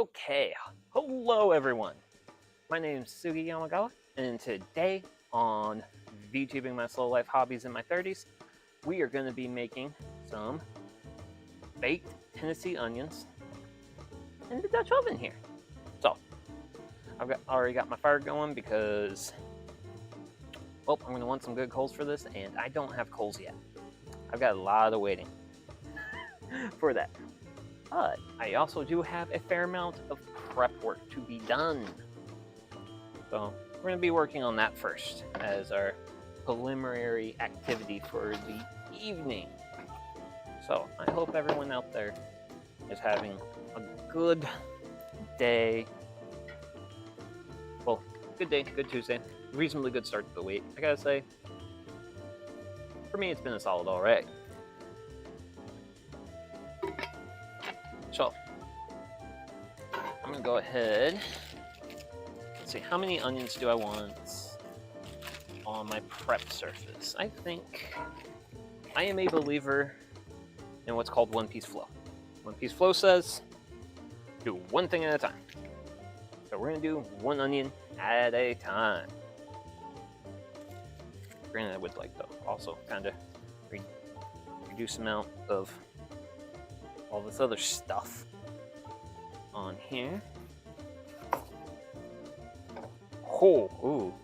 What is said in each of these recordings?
Okay, hello everyone. My name is Sugi Yamagawa, and today on VTubing My Slow Life Hobbies in My 30s, we are going to be making some baked Tennessee onions in the Dutch oven here. So, I've already got my fire going because, well, I'm going to want some good coals for this, and I don't have coals yet. I've got a lot of waiting for that. But I also do have a fair amount of prep work to be done. So we're going to be working on that first as our preliminary activity for the evening. So I hope everyone out there is having a good day. Well, good day, good Tuesday. Reasonably good start to the week. I gotta say, for me it's been a solid alright. So, I'm gonna go ahead. Let's see, how many onions do I want on my prep surface? I think I am a believer in what's called one-piece flow. One-piece flow says, do one thing at a time. So we're gonna do one onion at a time. Granted, I would like to also kind of reduce the amount of all this other stuff on here. Oh, ooh.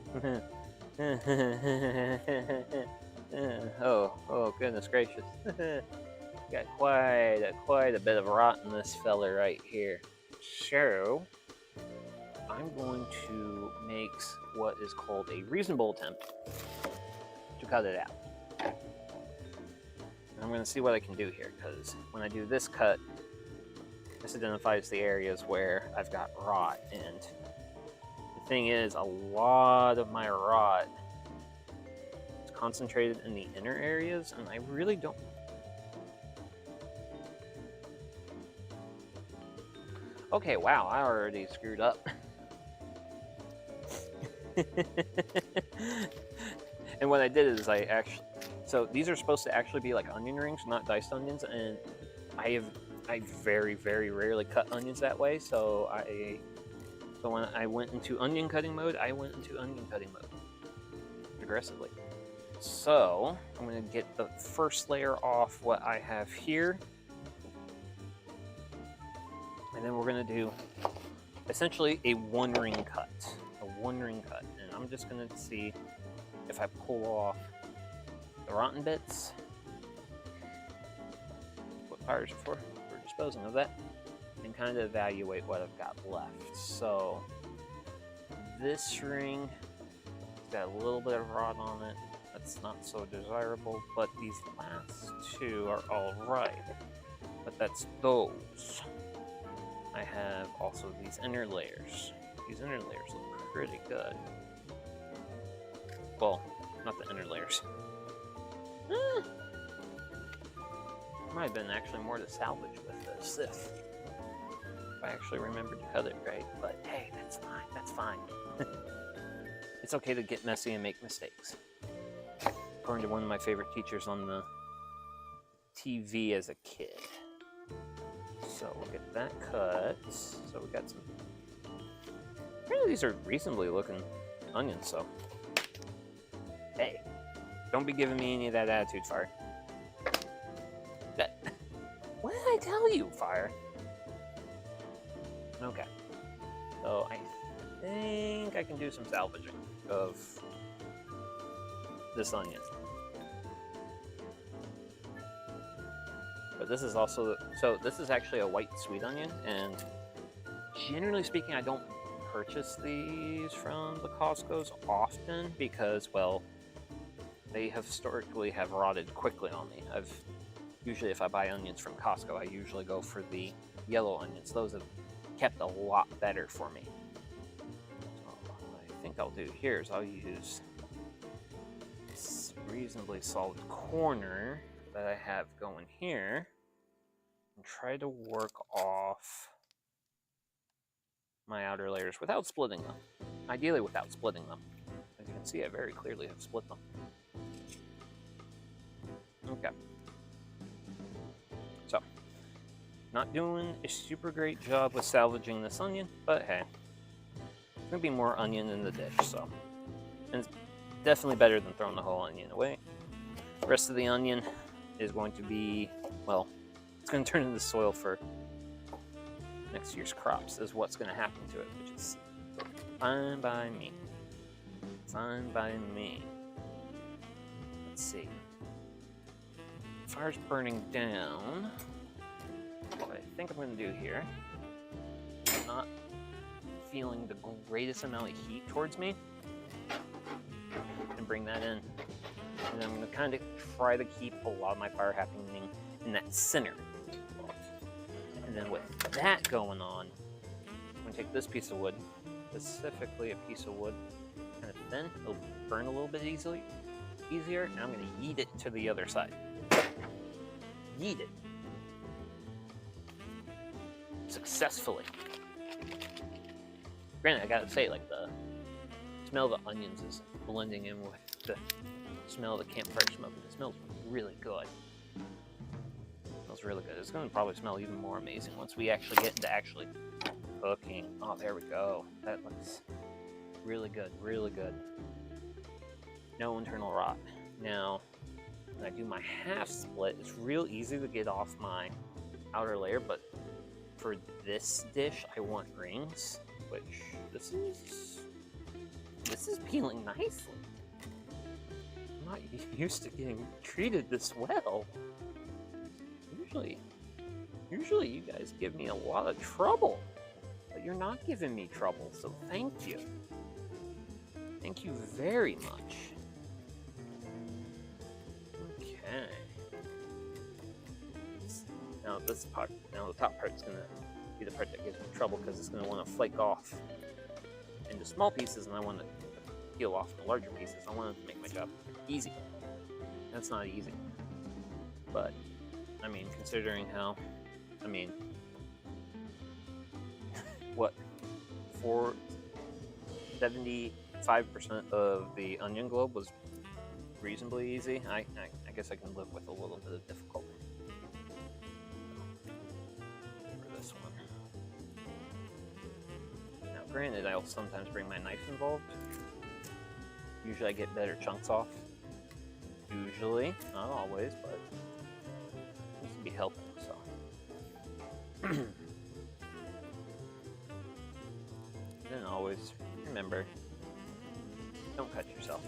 oh, goodness gracious. Got quite a bit of rot in this fella right here. So, I'm going to make what is called a reasonable attempt to cut it out. I'm going to see what I can do here, because when I do this cut, this identifies the areas where I've got rot, and the thing is, a lot of my rot is concentrated in the inner areas, and I really don't... Okay, wow, I already screwed up. And what I did is I actually... So these are supposed to actually be like onion rings, not diced onions, and I very, very rarely cut onions that way, so when I went into onion cutting mode, aggressively. So I'm going to get the first layer off what I have here, and then we're going to do essentially a one ring cut, and I'm just going to see if I pull off the rotten bits. What fires are for disposing of that, and kind of evaluate what I've got left. So this ring has got a little bit of rot on it. That's not so desirable, but these last two are all right. But that's those. I have also these inner layers. These inner layers look pretty good. Well, not the inner layers. Might have been actually more to salvage with this if I actually remembered to cut it right, but hey, that's fine. It's okay to get messy and make mistakes. According to one of my favorite teachers on the TV as a kid. So we'll get that cut. So we got some... Really, these are reasonably looking onions, so... Hey, don't be giving me any of that attitude, Fire. What did I tell you, Fire? Okay. So I think I can do some salvaging of this onion. But this is also... So this is actually a white sweet onion, and generally speaking, I don't purchase these from the Costco's often because, well, they have historically have rotted quickly on me. Usually if I buy onions from Costco, I usually go for the yellow onions. Those have kept a lot better for me. So what I think I'll do here is I'll use this reasonably solid corner that I have going here and try to work off my outer layers without splitting them. Ideally without splitting them. As you can see, I very clearly have split them. Okay. So Not doing a super great job with salvaging this onion, but hey. There's gonna be more onion in the dish, so. And it's definitely better than throwing the whole onion away. The rest of the onion is going to be, well, it's gonna turn into soil for next year's crops, is what's gonna happen to it, which is fine by me. Fine by me. Let's see. Fire's burning down. What I think I'm going to do here, I'm not feeling the greatest amount of heat towards me, and bring that in. And I'm going to kind of try to keep a lot of my fire happening in that center. And then with that going on, I'm going to take this piece of wood, specifically a piece of wood, kind of thin, it'll burn a little bit easier, and I'm going to yeet it to the other side. Yeet it. Successfully. Granted, I gotta say, like, the smell of the onions is blending in with the smell of the campfire smoke. It smells really good. It smells really good. It's gonna probably smell even more amazing once we actually get into actually cooking. Oh, there we go. That looks really good, really good. No internal rot. Now, when I do my half split, it's real easy to get off my outer layer, but for this dish, I want rings, which this is peeling nicely. I'm not used to getting treated this well. Usually you guys give me a lot of trouble, but you're not giving me trouble, so thank you. Thank you very much. Okay. Now this part, now the top part's gonna be the part that gives me trouble because it's gonna want to flake off into small pieces, and I want to peel off the larger pieces. I want to make my job easy. That's not easy, but I mean, considering how, I mean, what, 75% of the onion globe was reasonably easy. I guess I can live with a little bit of difficulty. For this one. Now granted, I'll sometimes bring my knife involved. Usually I get better chunks off. Usually, not always, but this would be helpful, so. Then always remember, don't cut yourself.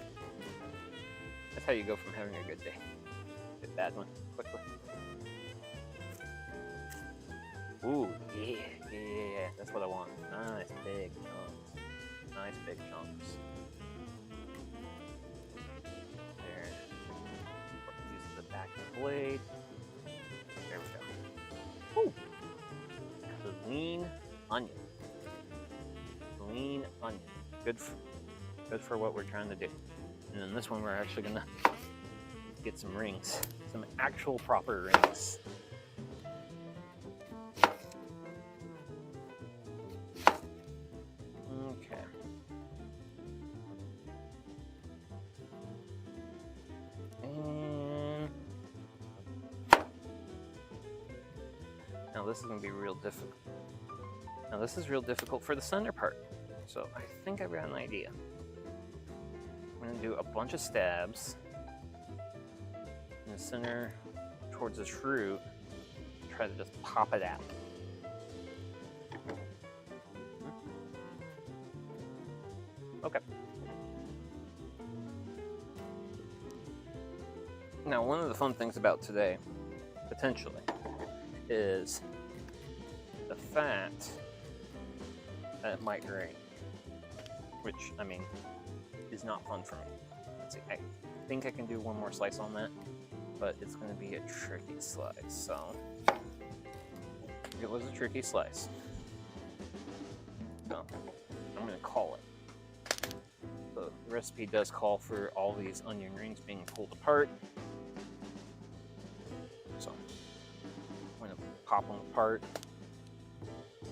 That's how you go from having a good day to a bad one quickly. Ooh, yeah, that's what I want. Nice big chunks. Nice big chunks. There. Use the back of the blade. There we go. Ooh. Clean onion. Clean onion. Good for what we're trying to do. And then this one we're actually gonna get some rings. Some actual proper rings. Okay. And now this is gonna be real difficult. Now this is real difficult for the center part. So I think I've got an idea. I'm gonna do a bunch of stabs in the center towards this root. Try to just pop it out. Okay. Now, one of the fun things about today, potentially, is the fact that it might rain. Which, I mean, is not fun for me. Let's see, I think I can do one more slice on that, but it's going to be a tricky slice, so it was a tricky slice. So, I'm going to call it. The recipe does call for all these onion rings being pulled apart. So, I'm going to pop them apart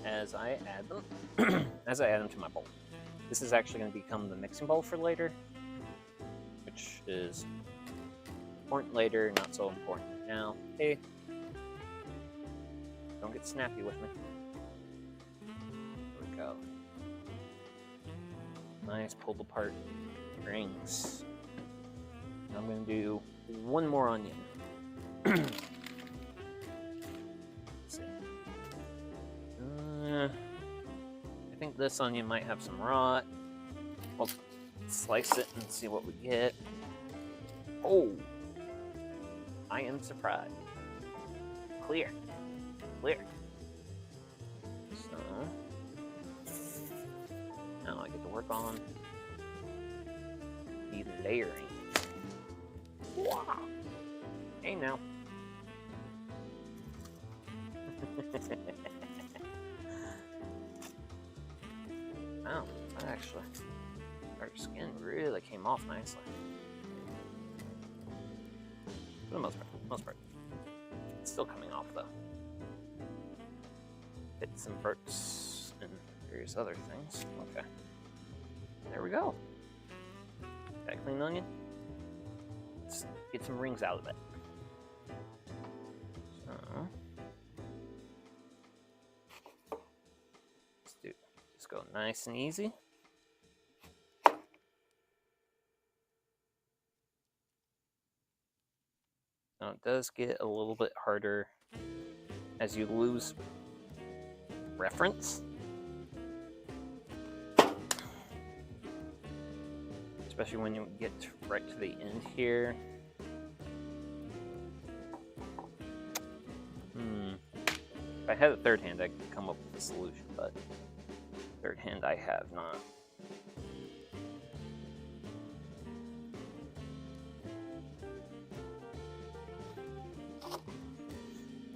as I add them, to my bowl. This is actually going to become the mixing bowl for later, which is important later, not so important now. Hey, Don't get snappy with me. There we go. Nice pulled apart rings. I'm going to do one more onion. Let's see. I think this onion might have some rot. We'll slice it and see what we get. Oh! I am surprised. Clear. Clear. So, now I get to work on the layering. Wow. Hey now. Wow, that actually, our skin really came off nicely. For the most part. It's still coming off though. Bits and burts and various other things. Okay. There we go. Got a clean onion. Let's get some rings out of it. So, just go nice and easy. Now it does get a little bit harder as you lose reference. Especially when you get right to the end here. If I had a third hand, I could come up with a solution, but third hand I have not.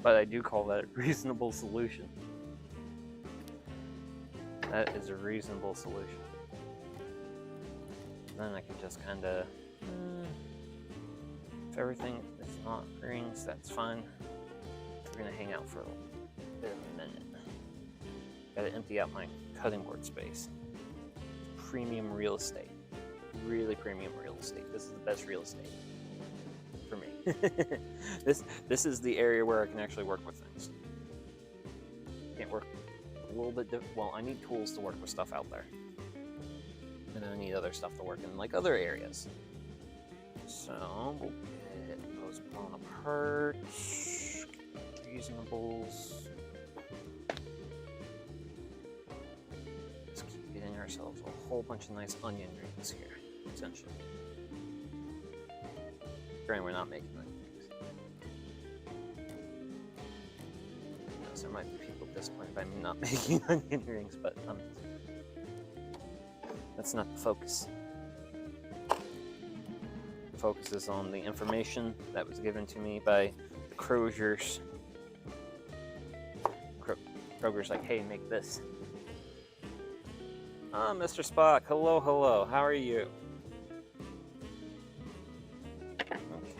But I do call that a reasonable solution. That is a reasonable solution. Then I can just kind of, if everything is not rings, that's fine. We're gonna hang out for a bit of a minute. Gotta empty out my cutting board space. Premium real estate. Really premium real estate. This is the best real estate for me. This is the area where I can actually work with things. Can't work a little bit well, I need tools to work with stuff out there. And I need other stuff to work in, like other areas. So, we'll get those blown apart. Reasonables. Just keep getting ourselves a whole bunch of nice onion rings here, essentially. Granted, we're not making onion rings. Yes, there might be people disappointed by me not making onion rings, but that's not the focus. The focus is on the information that was given to me by the Kroger's. Kroger's like, hey, make this. Ah, Mr. Spock, hello, hello, how are you?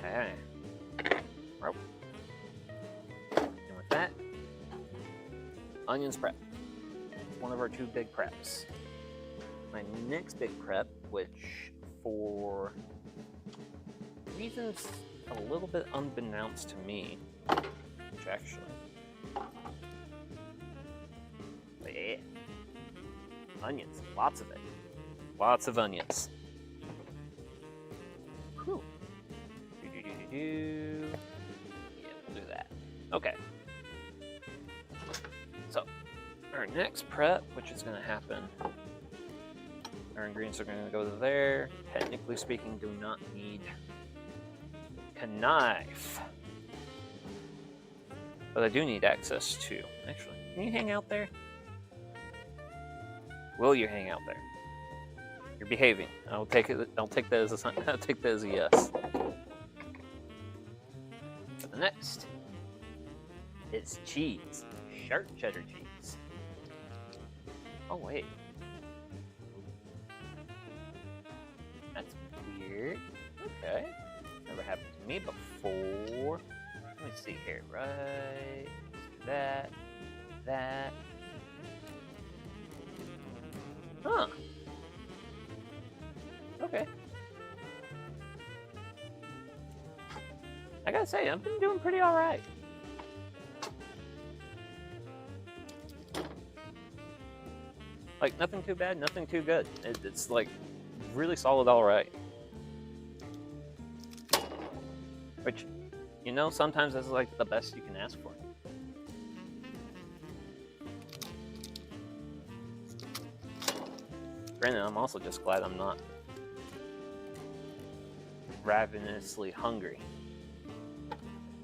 Okay. Rope. And with that, onions prep. One of our two big preps. My next big prep, which for reasons a little bit unbeknownst to me, which actually, yeah, onions, lots of it, lots of onions. Whew. Yeah, we'll do that. Okay. So, our next prep, which is going to happen. Our ingredients are going to go there. Technically speaking, do not need a knife. But I do need access to. Actually, can you hang out there? Will you hang out there? You're behaving. I'll take it. I'll take that as a. I'll take that as a yes. For the next, it's cheese. Sharp cheddar cheese. Oh wait. That's weird. Okay. Never happened to me before. Let me see here. Right. That. Huh. Okay. I gotta say, I've been doing pretty alright. Like, nothing too bad, nothing too good. It's like really solid, all right. Which, you know, sometimes that's like the best you can ask for. Granted, I'm also just glad I'm not ravenously hungry.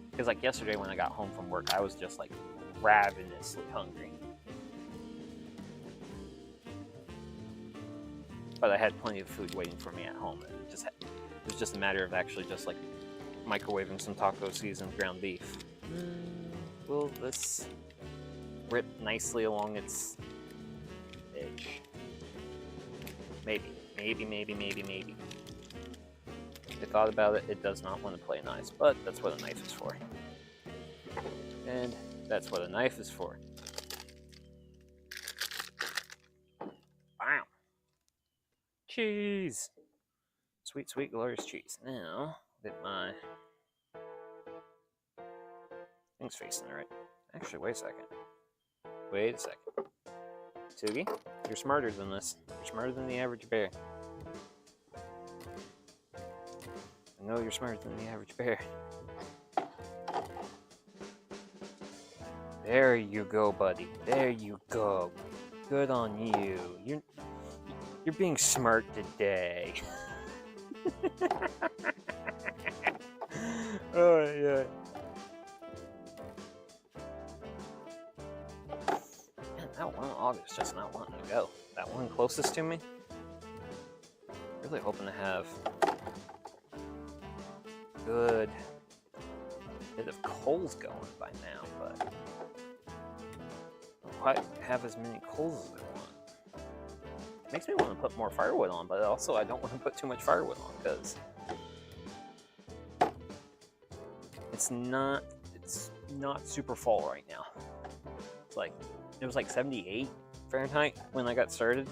Because like yesterday when I got home from work, I was just like ravenously hungry. But I had plenty of food waiting for me at home. It was just a matter of actually just like microwaving some taco seasoned ground beef. Will this rip nicely along its edge? Maybe. I thought about it, it does not want to play nice, but that's what a knife is for. And that's what a knife is for. Bam! Cheese! Sweet, sweet, glorious cheese. Now, get my thing's facing right. Actually, wait a second. Wait a second. Sugi, you're smarter than this. You're smarter than the average bear. I know you're smarter than the average bear. There you go, buddy. There you go. Good on you. You're being smart today. Oh yeah. Man, that one August just not wanting to go. That one closest to me. Really hoping to have good bit of coals going by now, but don't quite have as many coals as I want. Makes me want to put more firewood on, but also I don't want to put too much firewood on because it's not super fall right now. It's like it was like 78 Fahrenheit when I got started,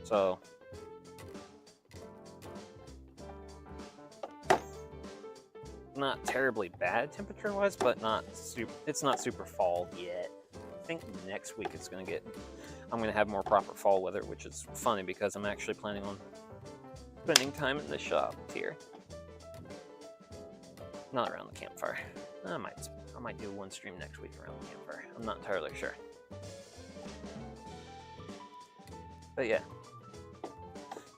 so not terribly bad temperature wise, but it's not super fall yet. I think next week I'm gonna have more proper fall weather, which is funny because I'm actually planning on spending time in the shop here, not around the campfire. I might do one stream next week around the campfire. I'm not entirely sure, but yeah,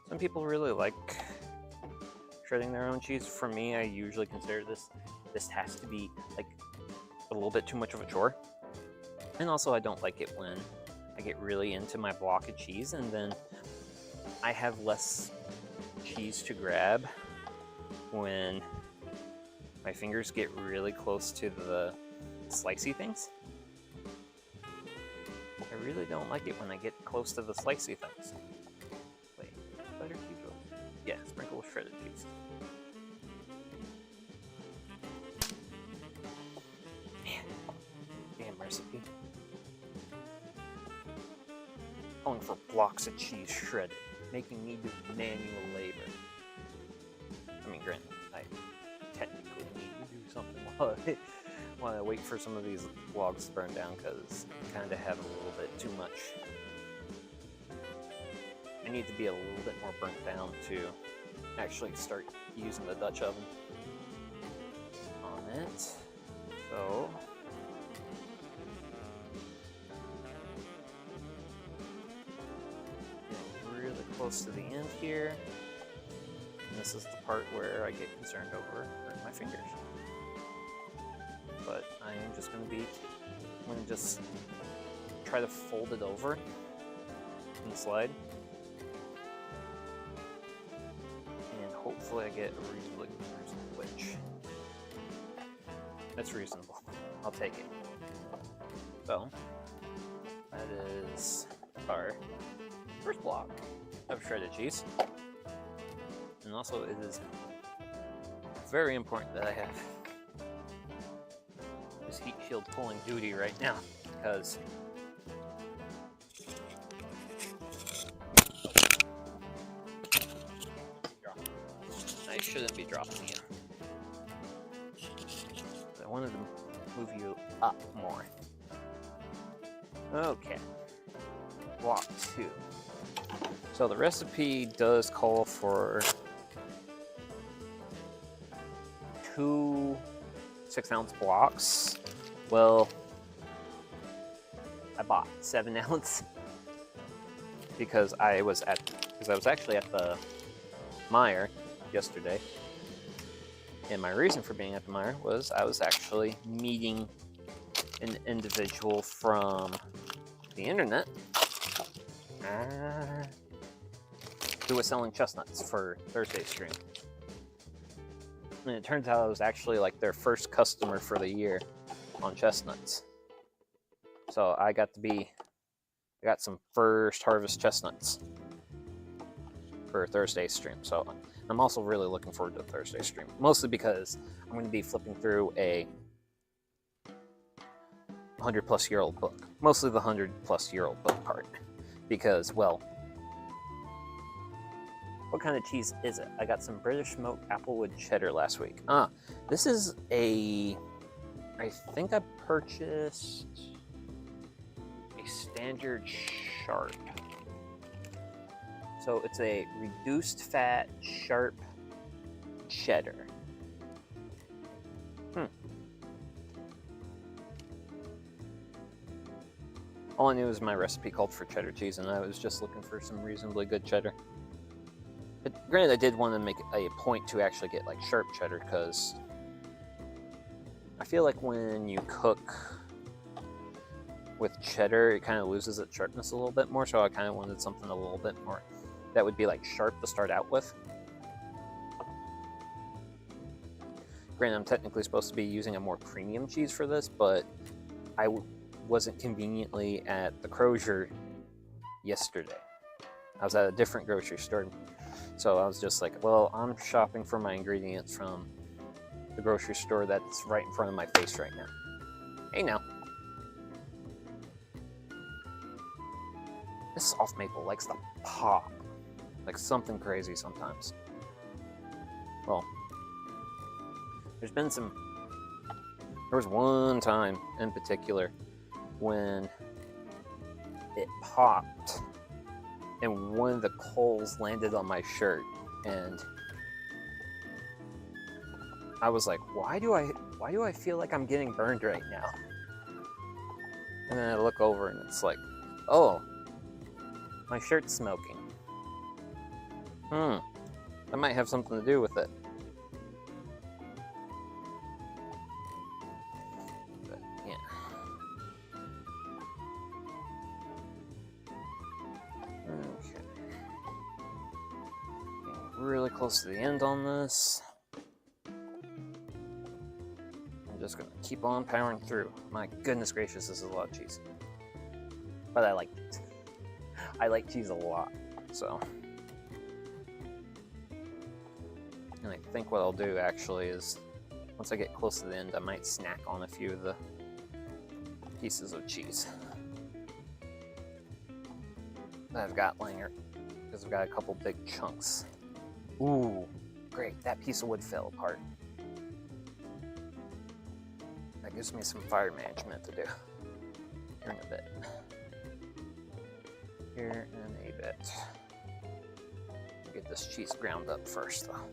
some people really like shredding their own cheese. For me, I usually consider this has to be like a little bit too much of a chore, and also I don't like it when I get really into my block of cheese and then I have less cheese to grab when my fingers get really close to the slicey things. I really don't like it when I get close to the slicey things. Wait, butter cheese? Yeah, sprinkle with shredded cheese. Man, damn recipe. Calling for blocks of cheese shredded, making me do manual labor. I mean, granted, I technically need to do something while I wait for some of these logs to burn down because I kind of have a little bit too much. I need to be a little bit more burnt down to actually start using the Dutch oven on it. So getting really close to the end here. And this is the part where I get concerned over hurting my fingers. But I am just going to just try to fold it over in the slide. And hopefully I get a reasonable which. That's reasonable. I'll take it. So, that is our first block of shredded cheese. And also it is very important that I have this heat shield pulling duty right now, because I shouldn't be dropping you. I wanted to move you up more. Okay. block 2. So the recipe does call for 2 6-ounce blocks. Well, I bought 7-ounce because I was actually at the Meijer yesterday. And my reason for being at the Meijer was I was actually meeting an individual from the internet who was selling chestnuts for Thursday's stream. And it turns out I was actually like their first customer for the year on chestnuts. So I got some first harvest chestnuts for Thursday's stream. So I'm also really looking forward to Thursday's stream, mostly because I'm going to be flipping through a 100-plus-year-old book. Mostly the 100-plus-year-old book part. Because, well, what kind of cheese is it? I got some British smoked applewood cheddar last week. This is I think I purchased a standard sharp. So it's a reduced fat sharp cheddar. All I knew was my recipe called for cheddar cheese, and I was just looking for some reasonably good cheddar. But granted, I did want to make a point to actually get like sharp cheddar, because I feel like when you cook with cheddar, it kind of loses its sharpness a little bit more, so I kind of wanted something a little bit more that would be like sharp to start out with. Granted, I'm technically supposed to be using a more premium cheese for this, but I wasn't conveniently at the Crozier yesterday. I was at a different grocery store, so I was just like, well, I'm shopping for my ingredients from the grocery store that's right in front of my face right now. Hey now. This soft maple likes to pop like something crazy sometimes. Well, there was one time in particular when it popped and one of the coals landed on my shirt, and I was like, why do I feel like I'm getting burned right now? And then I look over and it's like, oh, my shirt's smoking. That might have something to do with it. But yeah. Okay. Getting really close to the end on this. I'm just gonna keep on powering through. My goodness gracious, this is a lot of cheese. But I like it. I like cheese a lot, so. And I think what I'll do actually is, once I get close to the end, I might snack on a few of the pieces of cheese that I've got laying here, because I've got a couple big chunks. Ooh, great, that piece of wood fell apart. That gives me some fire management to do here in a bit. Here in a bit. Get this cheese ground up first, though.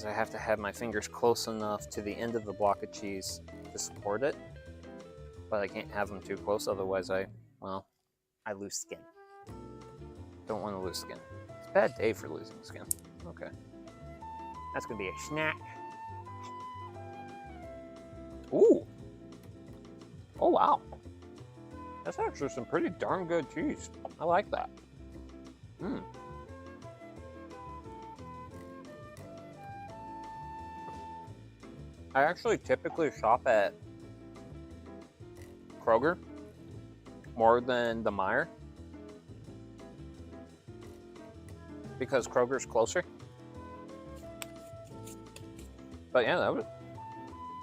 I have to have my fingers close enough to the end of the block of cheese to support it, but I can't have them too close, otherwise I lose skin. Don't want to lose skin. It's a bad day for losing skin. Okay. That's gonna be a snack. Ooh! Oh wow! That's actually some pretty darn good cheese. I like that. I actually typically shop at Kroger more than the Meijer because Kroger's closer. But yeah,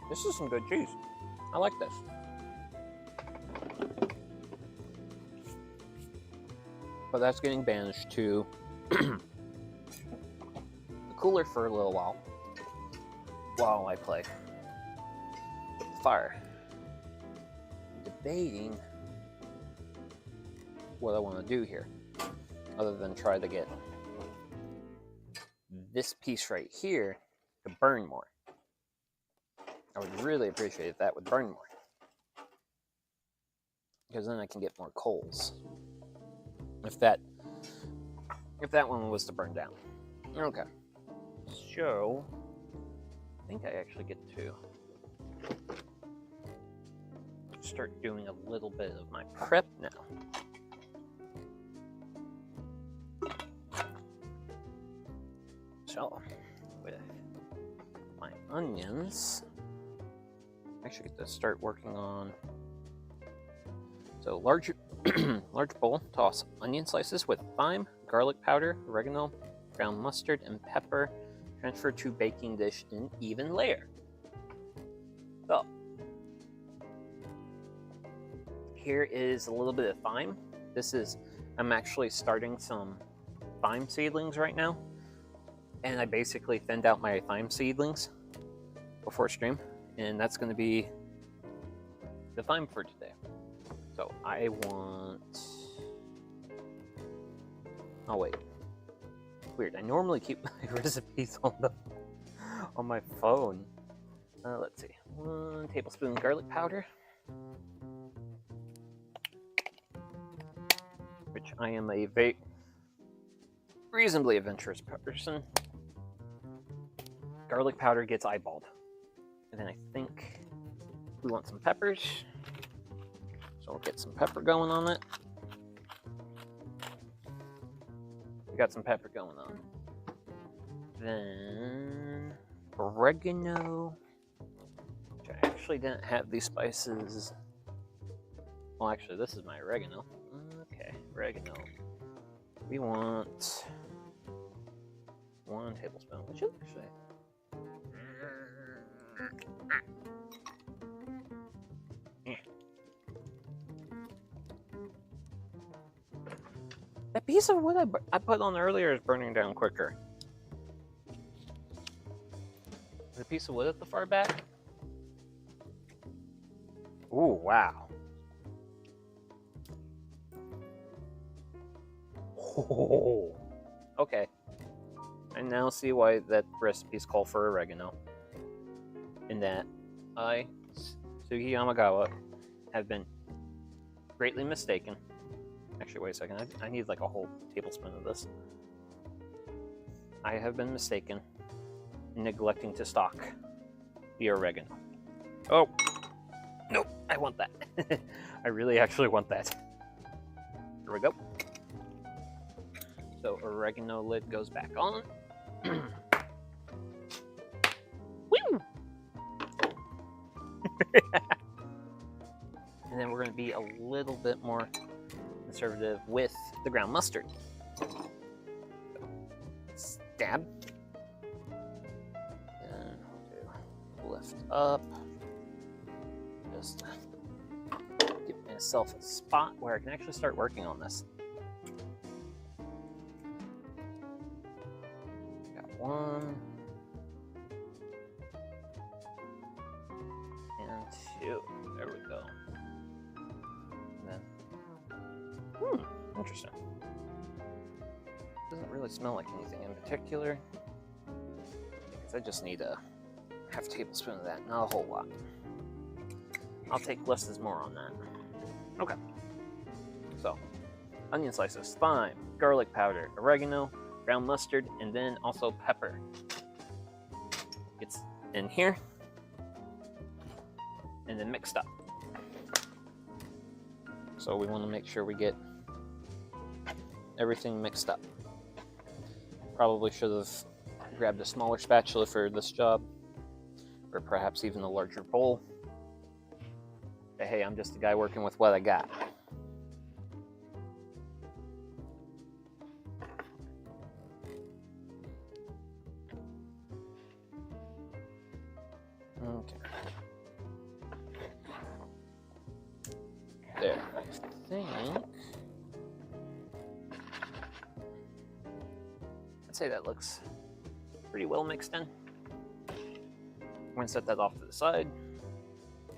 this is some good cheese. I like this. But that's getting banished to the cooler for a little while I play with the fire. I'm debating what I want to do here, other than try to get this piece right here to burn more. I would really appreciate if that would burn more, because then I can get more coals. If that one was to burn down. Okay. So I think I actually get to start doing a little bit of my prep now. So with my onions, I actually get to start working on. So large bowl, toss onion slices with thyme, garlic powder, oregano, ground mustard, and pepper. Transfer to baking dish in even layer. So here is a little bit of thyme. I'm actually starting some thyme seedlings right now, and I basically thinned out my thyme seedlings before stream, and that's going to be the thyme for today. So I want. Oh wait. Weird. I normally keep my recipes on my phone. Let's see. 1 tablespoon garlic powder, which I am a reasonably adventurous person. Garlic powder gets eyeballed, and then I think we want some peppers. So we'll get some pepper going on it. We got some pepper going on. Then oregano, which I actually didn't have these spices. Well, actually, this is my oregano. Okay, oregano. We want 1 tablespoon, which is actually. That piece of wood I put on earlier is burning down quicker. The piece of wood at the far back? Ooh, wow. Oh, okay. I now see why that recipe's called for oregano. In that I, Sugi Yamagawa, have been greatly mistaken. Actually, wait a second. I need like a whole tablespoon of this. I have been mistaken in neglecting to stock the oregano. Oh, nope. I want that. I really actually want that. Here we go. So oregano lid goes back on. Woo! And then we're going to be a little bit more conservative with the ground mustard. Stab. And we'll do lift up. Just give myself a spot where I can actually start working on this. Got 1 and 2. There we go. Interesting. Doesn't really smell like anything in particular, because I just need a half tablespoon of that, not a whole lot. I'll take less is more on that. Okay. So, onion slices, thyme, garlic powder, oregano, ground mustard, and then also pepper. It's in here, and then mixed up. So we want to make sure we get everything mixed up. Probably should have grabbed a smaller spatula for this job, or perhaps even a larger bowl. But hey, I'm just a guy working with what I got. Okay. There, I think. say that looks pretty well mixed in. I'm gonna set that off to the side.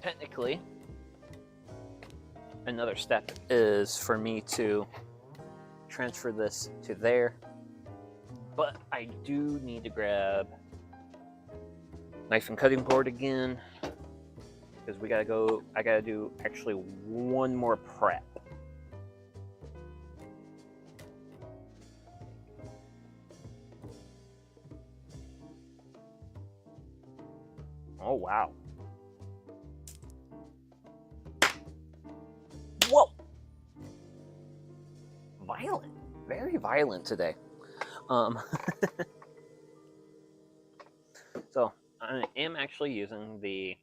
Technically, another step is for me to transfer this to there, but I do need to grab knife and cutting board again, because I gotta do actually one more prep. Oh, wow. Whoa! Violent. Very violent today. So, I am actually using the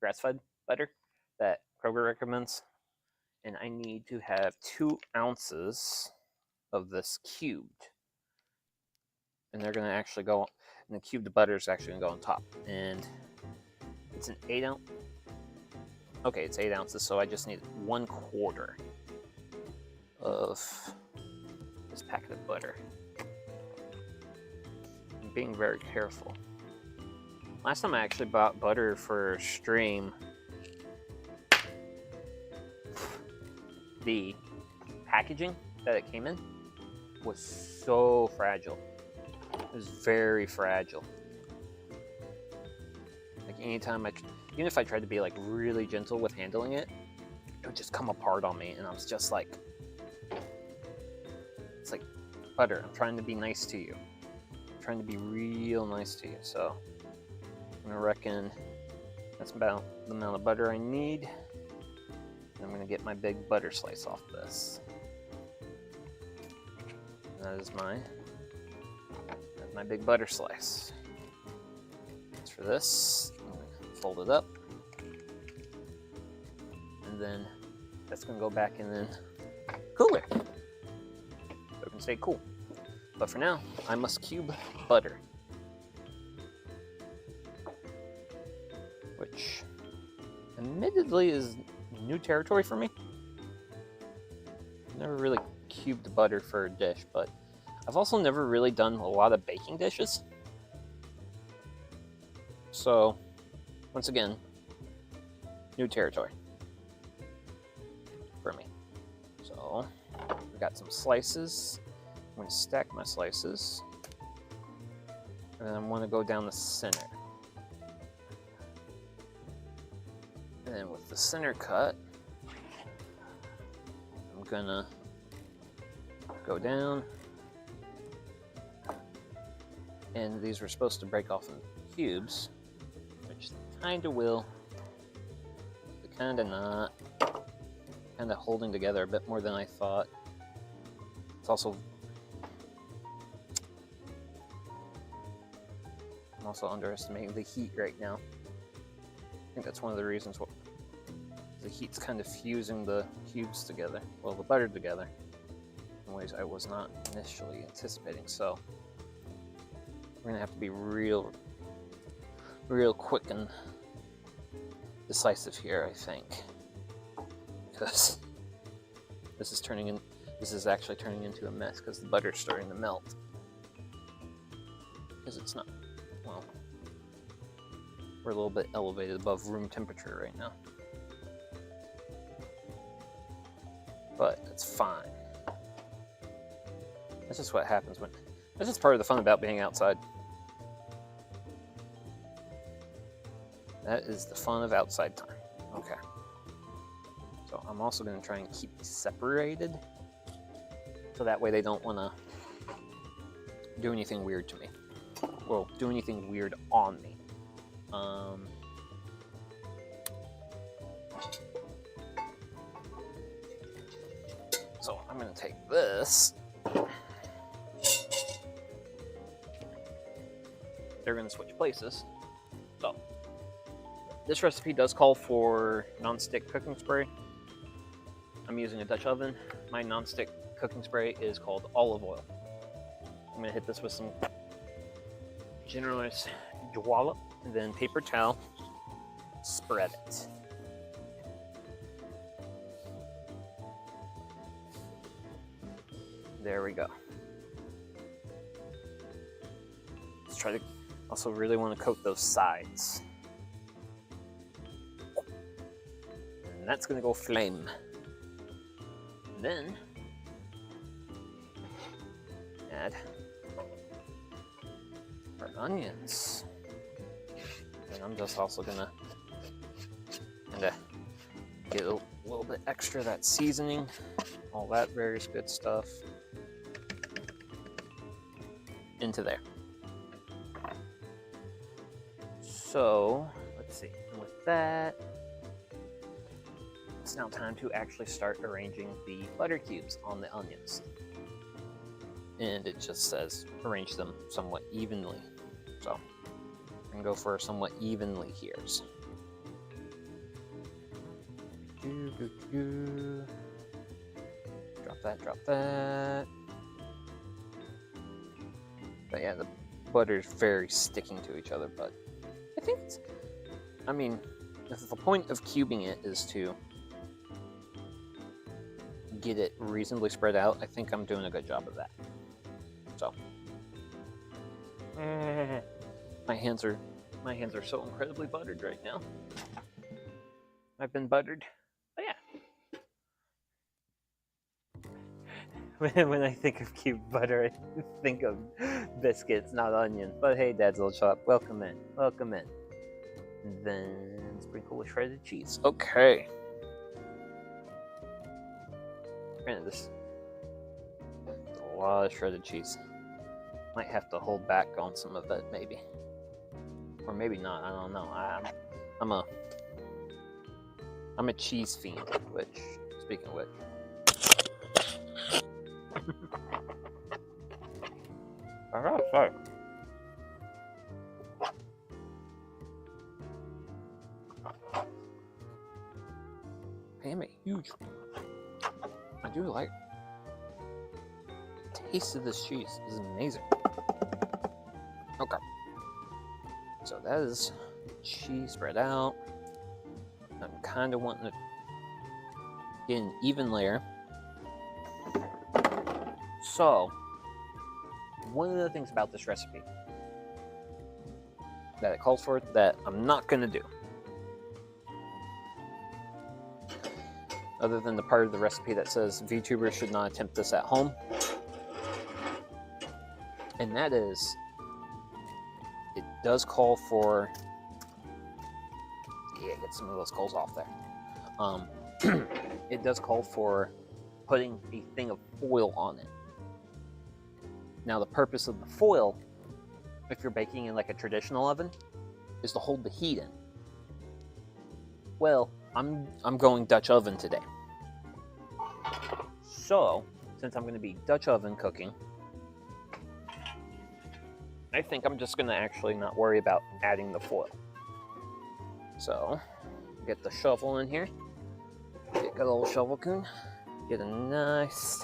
grass-fed butter that Kroger recommends. And I need to have 2 ounces of this cubed. And they're going to actually go, and the cubed butter is actually going to go on top. And it's an 8 ounce. Okay, it's 8 ounces, so I just need 1/4 of this packet of butter. I'm being very careful. Last time I actually bought butter for stream, the packaging that it came in was so fragile. It was very fragile. Like anytime even if I tried to be like really gentle with handling it, it would just come apart on me, and I was just like, it's like, butter, I'm trying to be nice to you. I'm trying to be real nice to you. So I'm gonna reckon that's about the amount of butter I need. I'm going to get my big butter slice off this. That is my big butter slice. As for this, I'm going to fold it up. And then that's going to go back in the cooler, so it can stay cool. But for now, I must cube butter. Which, admittedly, is new territory for me. Never really cubed butter for a dish, but I've also never really done a lot of baking dishes. So, once again, new territory for me. So, we got some slices. I'm going to stack my slices. And then I want to go down the center. And then with the center cut, I'm gonna go down. And these were supposed to break off in cubes, which they kinda will, but kinda not. Kinda holding together a bit more than I thought. It's also, I'm also underestimating the heat right now. I think that's one of the reasons why the heat's kind of fusing the cubes together, well, the butter together, in ways I was not initially anticipating. So we're gonna have to be real quick and decisive here, I think, because this is actually turning into a mess because the butter's starting to melt. Because it's not, well, we're a little bit elevated above room temperature right now. But it's fine. That's just what happens that's just part of the fun about being outside. That is the fun of outside time. Okay. So I'm also going to try and keep these separated, so that way they don't want to do anything weird to me. Well, do anything weird on me. So I'm going to take this. They're going to switch places. So this recipe does call for non-stick cooking spray. I'm using a Dutch oven. My non-stick cooking spray is called olive oil. I'm going to hit this with some generous dollop, and then paper towel, spread it. There we go. try to also really want to coat those sides. And that's gonna go flame. And then add our onions. And I'm just also gonna kinda get a little bit extra of that seasoning, all that various good stuff into there. So let's see, and with that, it's now time to actually start arranging the butter cubes on the onions. And it just says arrange them somewhat evenly. So I'm gonna go for somewhat evenly here. Drop that, drop that. But yeah, the butter's very sticking to each other, but I think it's, I mean, if the point of cubing it is to get it reasonably spread out, I think I'm doing a good job of that. So my hands are so incredibly buttered right now. I've been buttered. But yeah. When I think of cubed butter, I think of biscuits, not onions. But hey, Dad's Little Shop, welcome in, welcome in. And then sprinkle with shredded cheese. Okay. Granted, this is a lot of shredded cheese. Might have to hold back on some of it, maybe, or maybe not. I don't know. I'm a cheese fiend. Which, speaking of which. Sorry. I am a huge fan. I do like the taste of this cheese. This is amazing. Okay. So that is cheese spread out. I'm kind of wanting to get an even layer. So, one of the things about this recipe that it calls for that I'm not going to do, other than the part of the recipe that says VTubers should not attempt this at home, and that is, it does call for, yeah, get some of those coals off there. It does call for putting a thing of foil on it. Now, the purpose of the foil, if you're baking in like a traditional oven, is to hold the heat in. Well, I'm going Dutch oven today. So, since I'm going to be Dutch oven cooking, I think I'm just going to actually not worry about adding the foil. So, get the shovel in here. Get good old shovel coon. Get a nice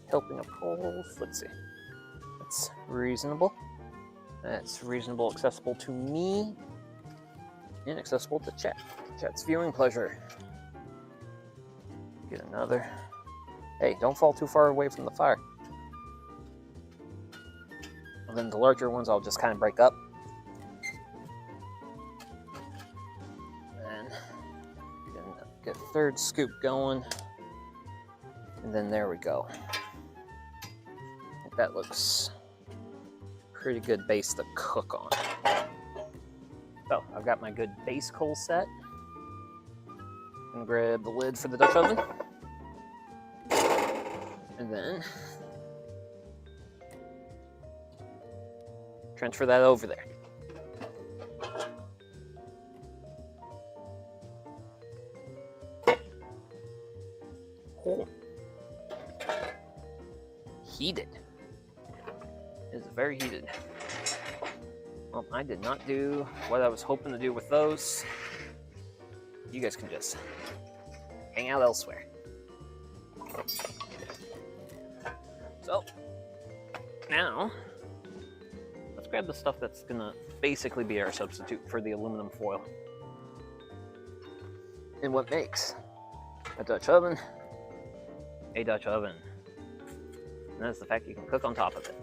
helping of coals. Let's see. That's reasonable. That's reasonable, accessible to me, and accessible to chat. Chat's viewing pleasure. Get another. Hey, don't fall too far away from the fire. And then the larger ones I'll just kind of break up. And get a third scoop going. And then there we go. I think that looks pretty good base to cook on. So I've got my good base coal set. I'm gonna grab the lid for the Dutch oven. And then transfer that over there. Oh. Heated. It is very heated. Well, I did not do what I was hoping to do with those. You guys can just hang out elsewhere. So, now, let's grab the stuff that's gonna basically be our substitute for the aluminum foil. And what makes a Dutch oven a Dutch oven? And that's the fact you can cook on top of it.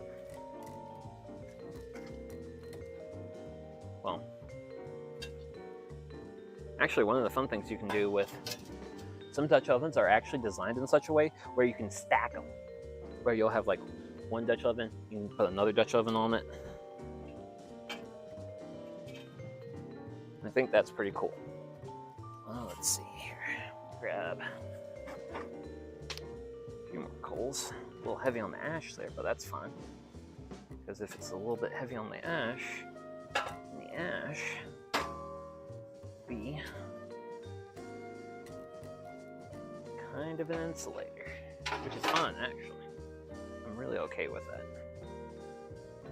Actually, one of the fun things you can do with some Dutch ovens are actually designed in such a way where you can stack them. Where you'll have like one Dutch oven, you can put another Dutch oven on it. I think that's pretty cool. Well, let's see here. Grab a few more coals. A little heavy on the ash there, but that's fine. Because if it's a little bit heavy on the ash be kind of an insulator, which is fun actually. I'm really okay with that.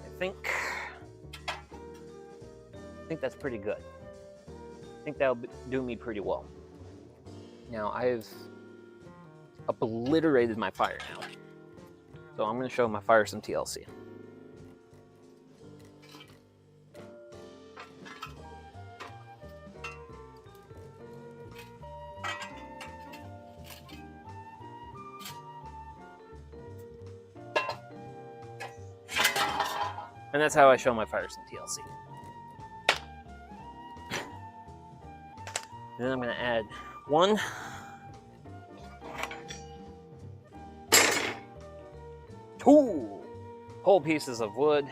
I think that's pretty good. I think that'll do me pretty well. Now I've obliterated my fire now, so I'm going to show my fire some TLC. And that's how I show my fire some TLC. And then I'm going to add 2 whole pieces of wood.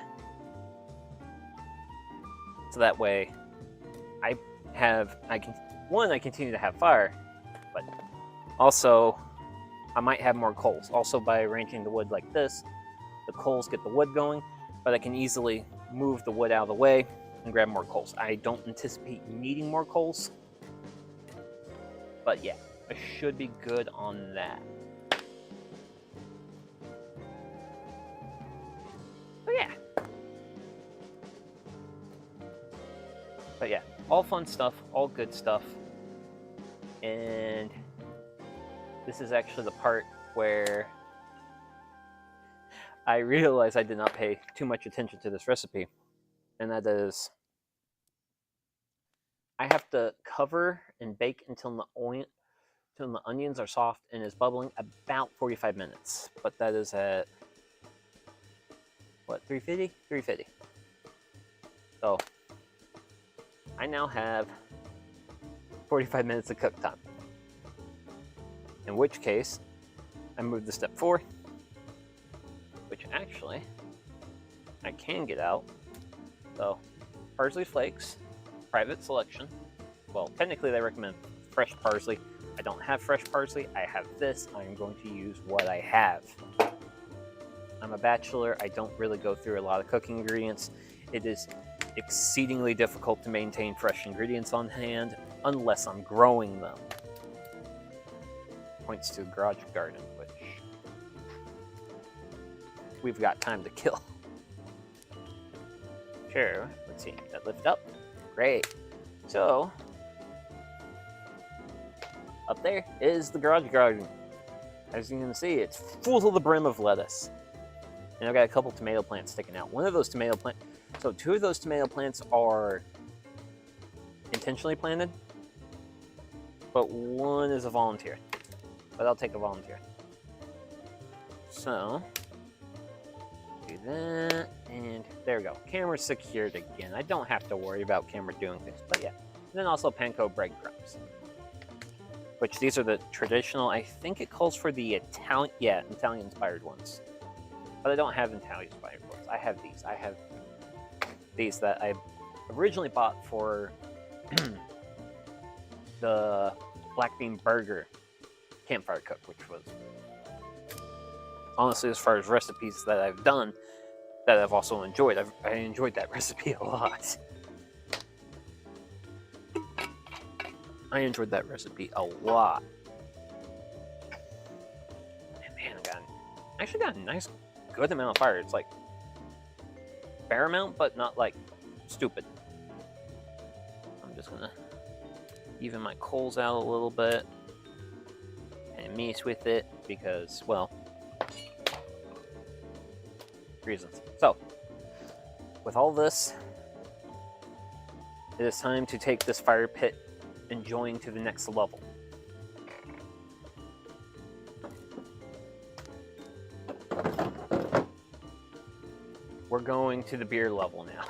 So that way I continue to have fire, but also I might have more coals. Also, by arranging the wood like this, the coals get the wood going, but I can easily move the wood out of the way and grab more coals. I don't anticipate needing more coals, but yeah, I should be good on that. So yeah. But yeah, all fun stuff, all good stuff. And this is actually the part where I realized I did not pay too much attention to this recipe. And that is, I have to cover and bake until the onions are soft and is bubbling about 45 minutes. But that is at, what, 350? 350. So I now have 45 minutes of cook time. In which case, I move to step 4, which actually I can get out. So, parsley flakes, private selection. Well, technically they recommend fresh parsley. I don't have fresh parsley. I have this. I'm going to use what I have. I'm a bachelor. I don't really go through a lot of cooking ingredients. It is exceedingly difficult to maintain fresh ingredients on hand unless I'm growing them. Points to the garage garden, which we've got time to kill. Sure, let's see, that lift up. Great. So, up there is the garage garden. As you can see, it's full to the brim of lettuce. And I've got a couple tomato plants sticking out. One of those tomato plants, so 2 of those tomato plants are intentionally planted, but 1 is a volunteer. But I'll take a volunteer. So, do that, and there we go. Camera's secured again. I don't have to worry about camera doing things, but yeah. And then also panko breadcrumbs, which these are the traditional, I think it calls for the Italian-inspired ones. But I don't have Italian-inspired ones. I have these. I have these that I originally bought for the black bean burger Campfire cook, which was honestly, as far as recipes that I've done that I've also enjoyed, I enjoyed that recipe a lot. I enjoyed that recipe a lot. And man, I actually got a nice, good amount of fire. It's like fair amount, but not like stupid. I'm just gonna even my coals out a little bit and mess with it because, well, reasons. So, with all this, it is time to take this fire pit enjoying to the next level. We're going to the beer level now.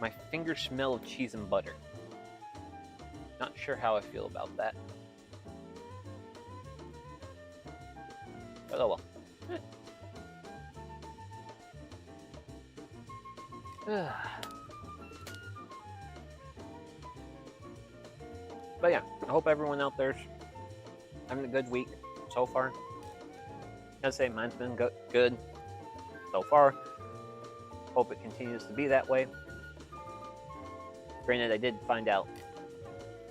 My fingers smell of cheese and butter. Not sure how I feel about that. But oh well. But yeah, I hope everyone out there's having a good week so far. I'd say mine's been good so far. Hope it continues to be that way. Granted, I did find out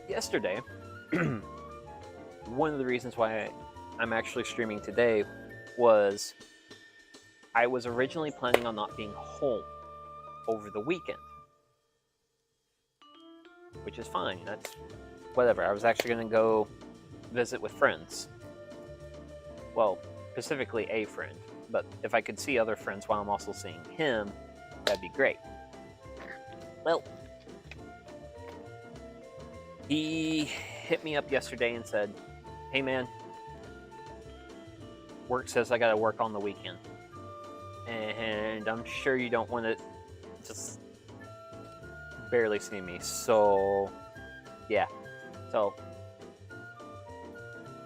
yesterday one of the reasons why I'm actually streaming today was I was originally planning on not being home over the weekend, which is fine. That's whatever. I was actually going to go visit with friends. Well, specifically a friend, but if I could see other friends while I'm also seeing him, that'd be great. Well, he hit me up yesterday and said, "Hey man, work says I gotta work on the weekend, and I'm sure you don't want to just barely see me, so yeah." So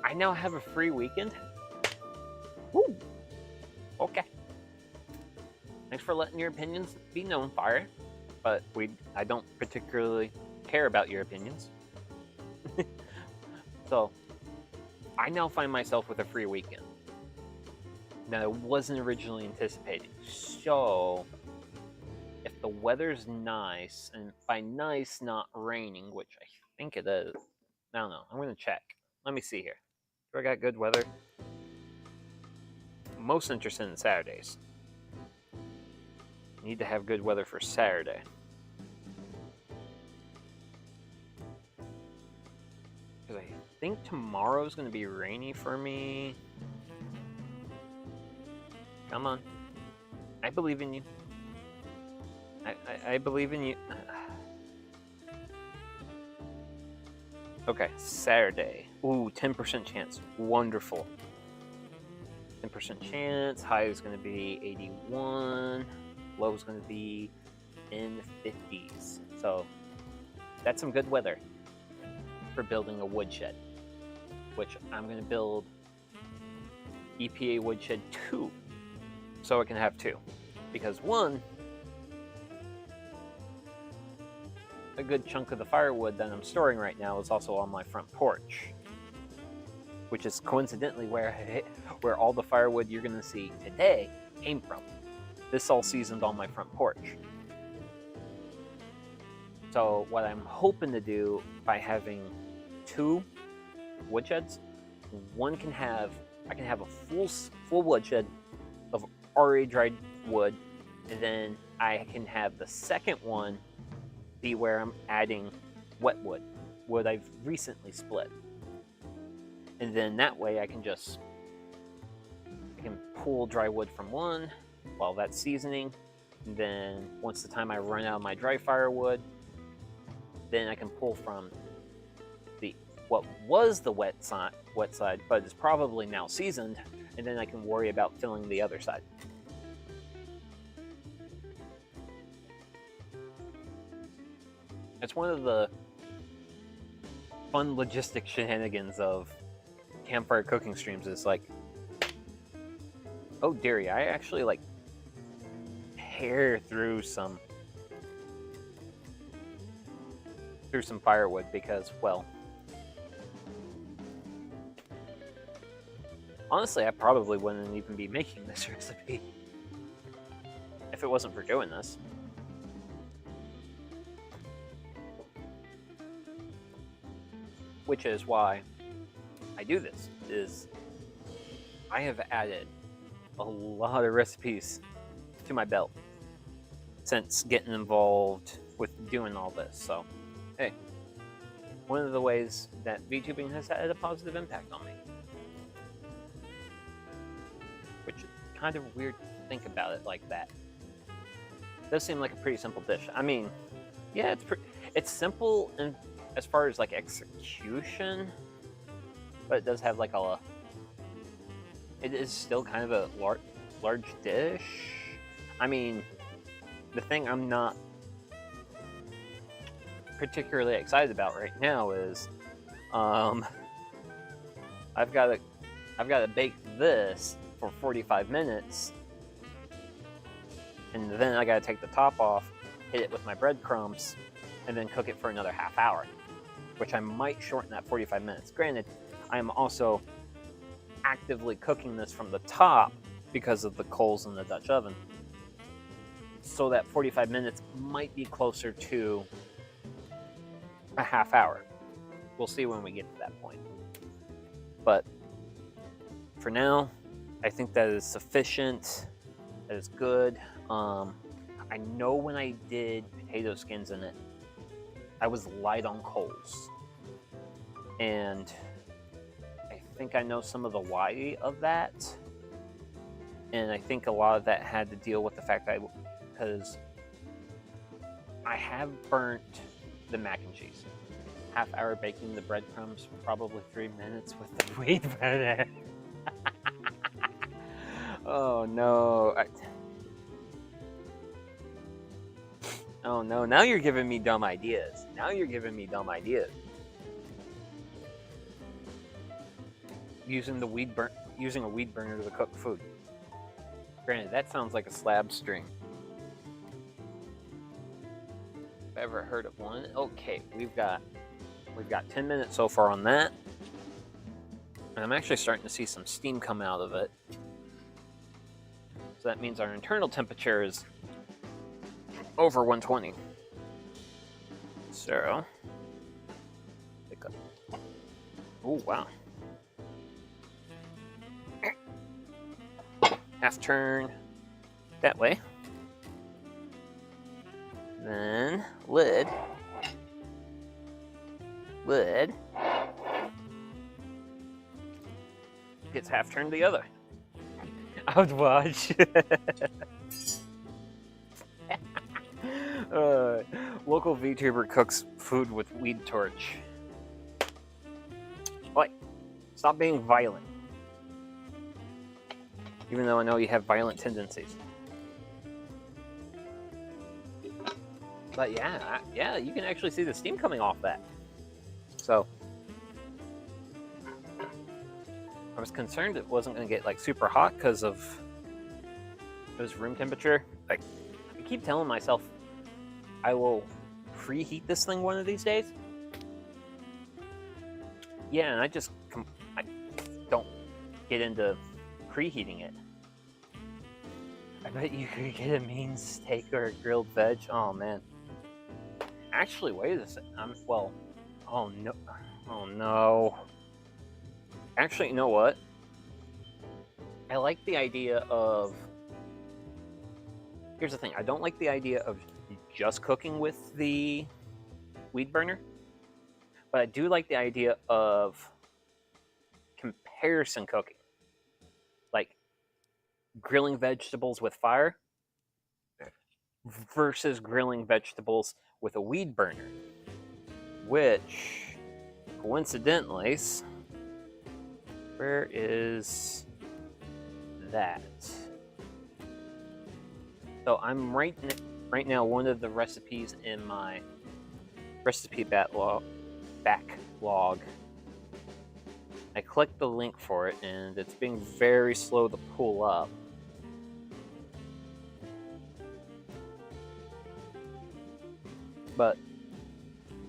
I now have a free weekend. Woo! Okay. Thanks for letting your opinions be known, Fire. But I don't particularly care about your opinions. So I now find myself with a free weekend that I wasn't originally anticipating. So if the weather's nice, and by nice, not raining, which I think it is. I don't know. I'm going to check. Let me see here. Do I got good weather? I'm most interested in Saturdays. Need to have good weather for Saturday. Because I think tomorrow's going to be rainy for me. Come on. I believe in you. I believe in you. Okay, Saturday. Ooh, 10% chance. Wonderful. 10% chance. High is going to be 81. Low is going to be in the 50s. So that's some good weather for building a woodshed, which I'm going to build EPA woodshed 2. So I can have 2. Because 1, a good chunk of the firewood that I'm storing right now is also on my front porch, which is coincidentally where all the firewood you're going to see today came from. This all seasoned on my front porch. So what I'm hoping to do by having 2 woodsheds, I can have a full woodshed of already dried wood, and then I can have the second one be where I'm adding wet wood I've recently split. And then that way I can pull dry wood from one while that's seasoning. And then once the time I run out of my dry firewood, then I can pull from what was the wet side, but is probably now seasoned, and then I can worry about filling the other side. It's one of the fun logistic shenanigans of Campfire cooking streams. Is like, oh dearie, I actually like tear through some firewood because, well, honestly, I probably wouldn't even be making this recipe if it wasn't for doing this. Which is why I do this, is I have added a lot of recipes to my belt since getting involved with doing all this. So, hey, one of the ways that VTubing has had a positive impact on me. Which is kind of weird to think about it like that. It does seem like a pretty simple dish. I mean, yeah, it's simple and as far as like execution, but it does have like it is still kind of a large dish. I mean, the thing I'm not particularly excited about right now is I've got to bake this for 45 minutes, and then I got to take the top off, hit it with my breadcrumbs, and then cook it for another half hour, which I might shorten that 45 minutes. Granted, I am also actively cooking this from the top because of the coals in the Dutch oven, so that 45 minutes might be closer to a half hour. We'll see when we get to that point. But for now, I think that is sufficient. That is good. I know when I did potato skins in it, I was light on coals. And I think I know some of the why of that. And I think a lot of that had to deal with the fact that because I have burnt the mac and cheese. Half hour baking the breadcrumbs, probably 3 minutes with the wheat burner. Oh no. Oh no, now you're giving me dumb ideas. Using a weed burner to cook food. Granted, that sounds like a slab string. If I've ever heard of one. Okay, we've got 10 minutes so far on that. And I'm actually starting to see some steam come out of it. So that means our internal temperature is over 120. So, pick up. Oh, wow. Half turn that way. Then lid. Gets half turned the other. I would watch. Local VTuber cooks food with weed torch. Oi, stop being violent. Even though I know you have violent tendencies. But yeah, you can actually see the steam coming off that. So, I was concerned it wasn't going to get like super hot because of it was room temperature. Like, I keep telling myself I will preheat this thing one of these days. Yeah, and I don't get into preheating it. I bet you could get a mean steak or a grilled veg. Oh man. Actually, wait a second. Oh no. Actually, you know what? I like the idea of... Here's the thing. I don't like the idea of just cooking with the weed burner. But I do like the idea of comparison cooking. Like grilling vegetables with fire versus grilling vegetables with a weed burner. Which, coincidentally... Where is that? So I'm right now one of the recipes in my recipe backlog. I clicked the link for it and it's being very slow to pull up. But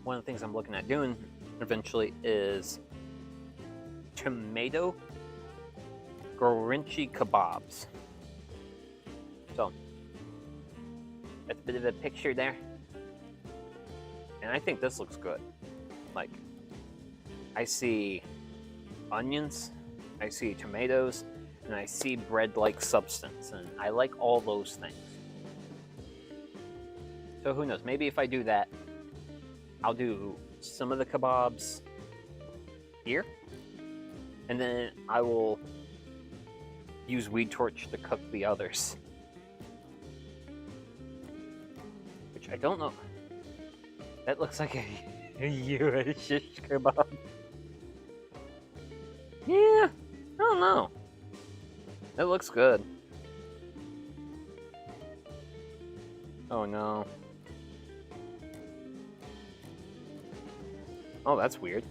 one of the things I'm looking at doing eventually is tomato gorenchi kebabs. So that's a bit of a picture there, and I think this looks good. Like, I see onions, I see tomatoes, and I see bread-like substance, and I like all those things. So who knows, maybe if I do that, I'll do some of the kebabs here, and then I will use weed torch to cook the others. Which I don't know. That looks like a shish kebab. Yeah, I don't know. That looks good. Oh no. Oh, that's weird.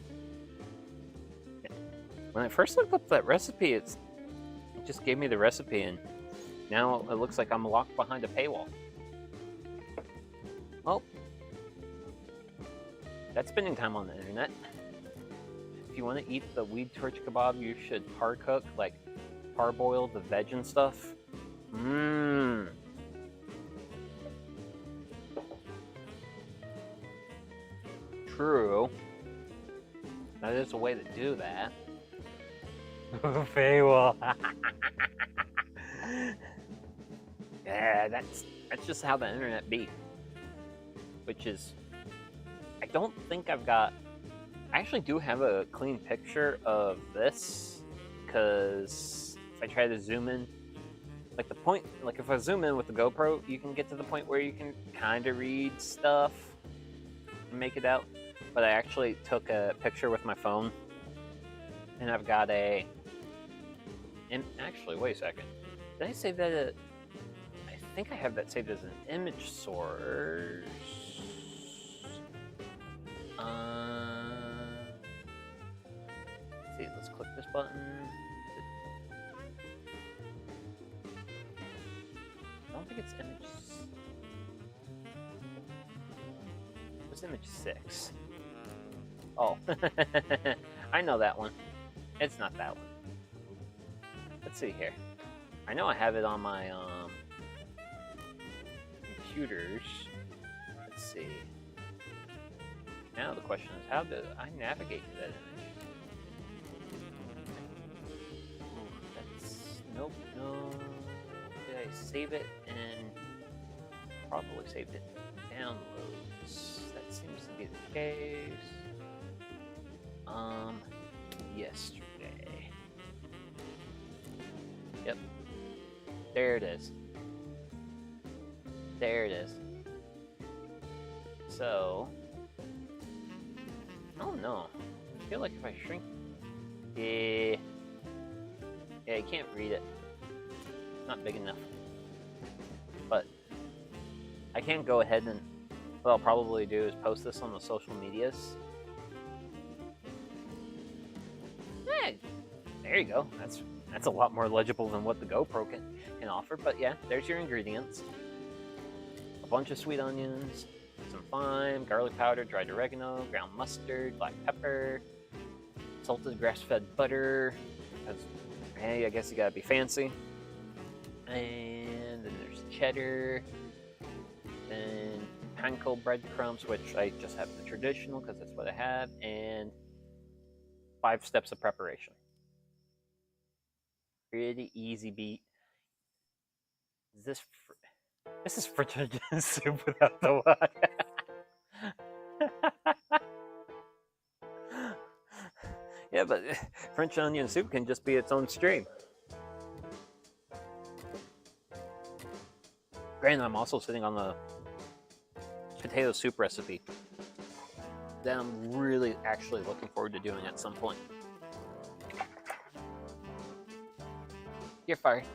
When I first looked up that recipe, it just gave me the recipe, and now it looks like I'm locked behind a paywall. Well, that's spending time on the internet. If you want to eat the weed torch kebab, you should par-cook, like parboil the veg and stuff. Mmm. True. That is a way to do that. Paywall. Yeah, that's just how the internet be. Which is, I don't think I've got. I actually do have a clean picture of this, because if I try to zoom in, like the point, like if I zoom in with the GoPro, you can get to the point where you can kind of read stuff and make it out. But I actually took a picture with my phone, and I've got a. And actually, wait a second. Did I save that? I think I have that saved as an image source. Let's see. Let's click this button. I don't think it's image. What's image 6? Oh, I know that one. It's not that one. Let's see here. I know I have it on my computers. Let's see. Now the question is, how do I navigate to that image? Ooh, that's nope, no. Did I save it? And probably saved it in downloads. That seems to be the case. Yesterday. Yep. There it is. There it is. So, oh no. I feel like if I shrink, yeah, you can't read it. Not big enough. But I can go ahead and what I'll probably do is post this on the social medias. Hey, there you go. That's a lot more legible than what the GoPro can offer. But yeah, there's your ingredients. A bunch of sweet onions, some thyme, garlic powder, dried oregano, ground mustard, black pepper, salted grass-fed butter. Hey, I guess you gotta be fancy. And then there's cheddar, then panko breadcrumbs, which I just have the traditional because that's what I have, and 5 steps of preparation. Pretty easy beat. This is French onion soup without the water. Yeah, but French onion soup can just be its own stream. Granted, I'm also sitting on the potato soup recipe that I'm really actually looking forward to doing at some point. You're fired.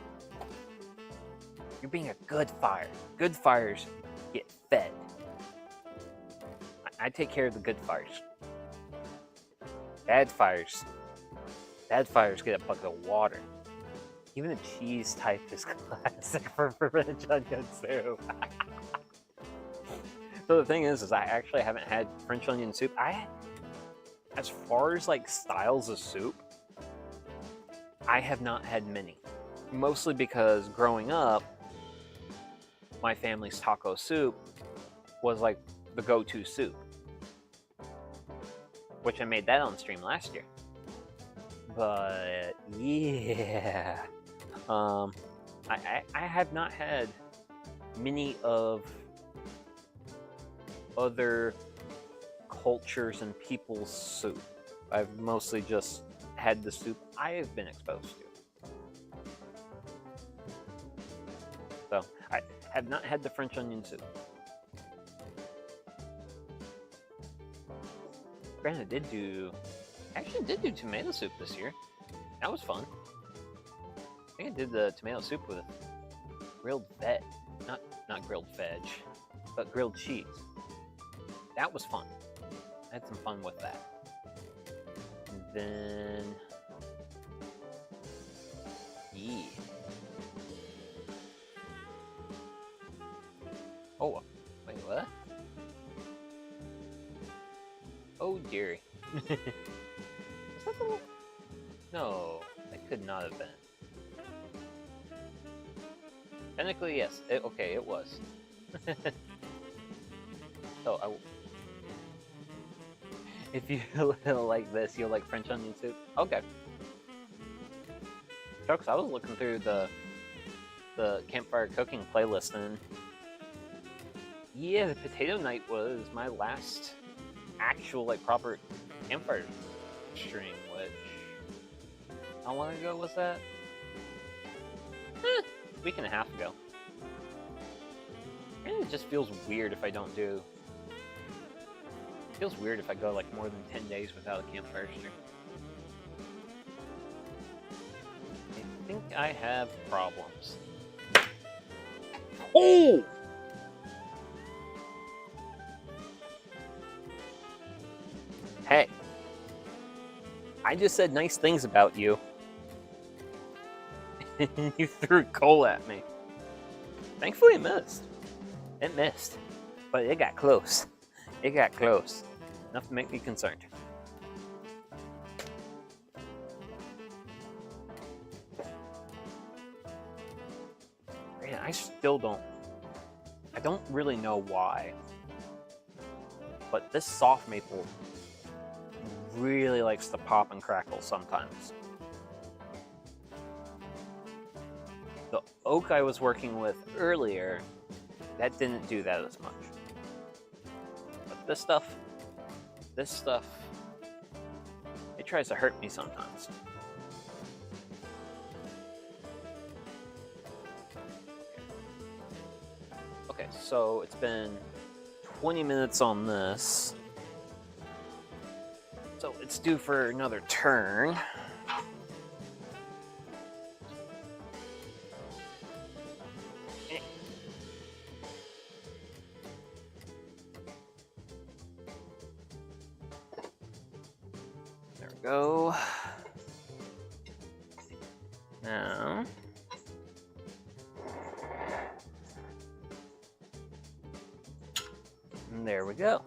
You're being a good fire. Good fires get fed. I take care of the good fires. Bad fires get a bucket of water. Even a cheese type is classic for French onion soup. So the thing is I actually haven't had French onion soup. As far as like styles of soup, I have not had many. Mostly because growing up, my family's taco soup was like the go-to soup. Which I made that on stream last year. But yeah. I have not had many of other cultures and people's soup. I've mostly just had the soup I have been exposed to. So I have not had the French onion soup. Granted, I actually did do tomato soup this year. That was fun. I think I did the tomato soup with grilled veg, not grilled veg, but grilled cheese. That was fun. I had some fun with that. Then... Yeah. Oh, wait, what? Oh, dearie. Was that the little... No, that could not have been. Technically, yes. Okay, it was. So, if you like this, you'll like French onion soup? Okay. Jokes, I was looking through the Campfire cooking playlist, and yeah, the potato night was my last actual, like, proper Campfire stream, which... How long ago was that? A week and a half ago. And it just feels weird if I don't do... It feels weird if I go like more than 10 days without a Campfire stream. I think I have problems. Oh! Hey. I just said nice things about you. You threw coal at me. Thankfully it missed. It missed. But it got close. It got close. Enough to make me concerned. Man, I still don't... I don't really know why. But this soft maple really likes to pop and crackle sometimes. The oak I was working with earlier, that didn't do that as much. But this stuff, it tries to hurt me sometimes. Okay, so it's been 20 minutes on this. So it's due for another turn. There we go. Now... And there we go.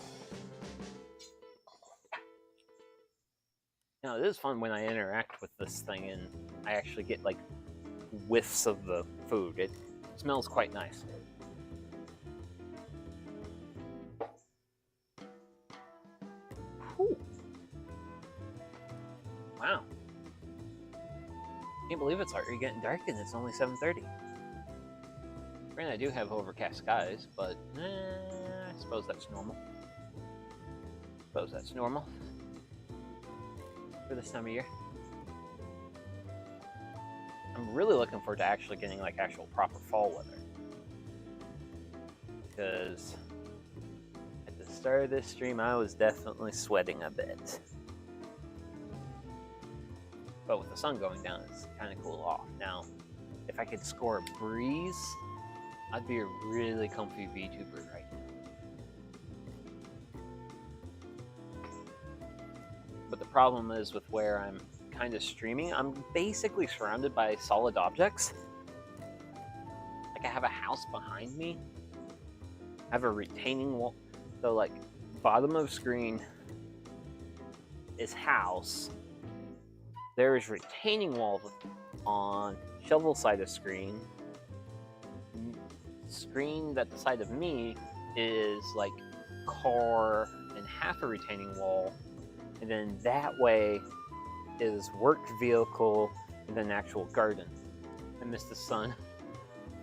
Now, it is fun when I interact with this thing and I actually get, like, whiffs of the food. It smells quite nice. Whew. Wow. Can't believe it's already getting dark and it's only 7:30. Granted, I do have overcast skies, but I suppose that's normal. For this time of year. I'm really looking forward to actually getting like actual proper fall weather. Because at the start of this stream, I was definitely sweating a bit. But with the sun going down, it's kind of cool off. Now, if I could score a breeze, I'd be a really comfy VTuber right now. But the problem is with where I'm kind of streaming, I'm basically surrounded by solid objects. Like I have a house behind me. I have a retaining wall. So like bottom of screen is house. There is retaining wall on shovel side of screen. Screen that the side of me is like car and half a retaining wall. And then that way is work vehicle and then actual garden. I missed the sun.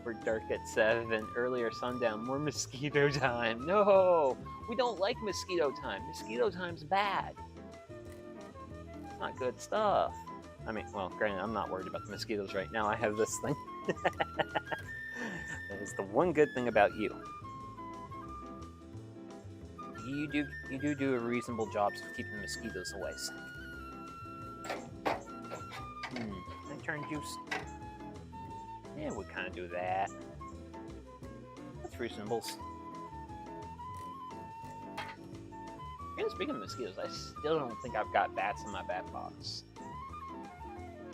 We're dark at 7, earlier sundown, more mosquito time. No, we don't like mosquito time. Mosquito time's bad. It's not good stuff. I mean, well, granted, I'm not worried about the mosquitoes right now. I have this thing. That is the one good thing about you. You do a reasonable job of keeping the mosquitoes away. Can I turn juice? Yeah, we kind of do that. That's reasonable. And speaking of mosquitoes, I still don't think I've got bats in my bat box.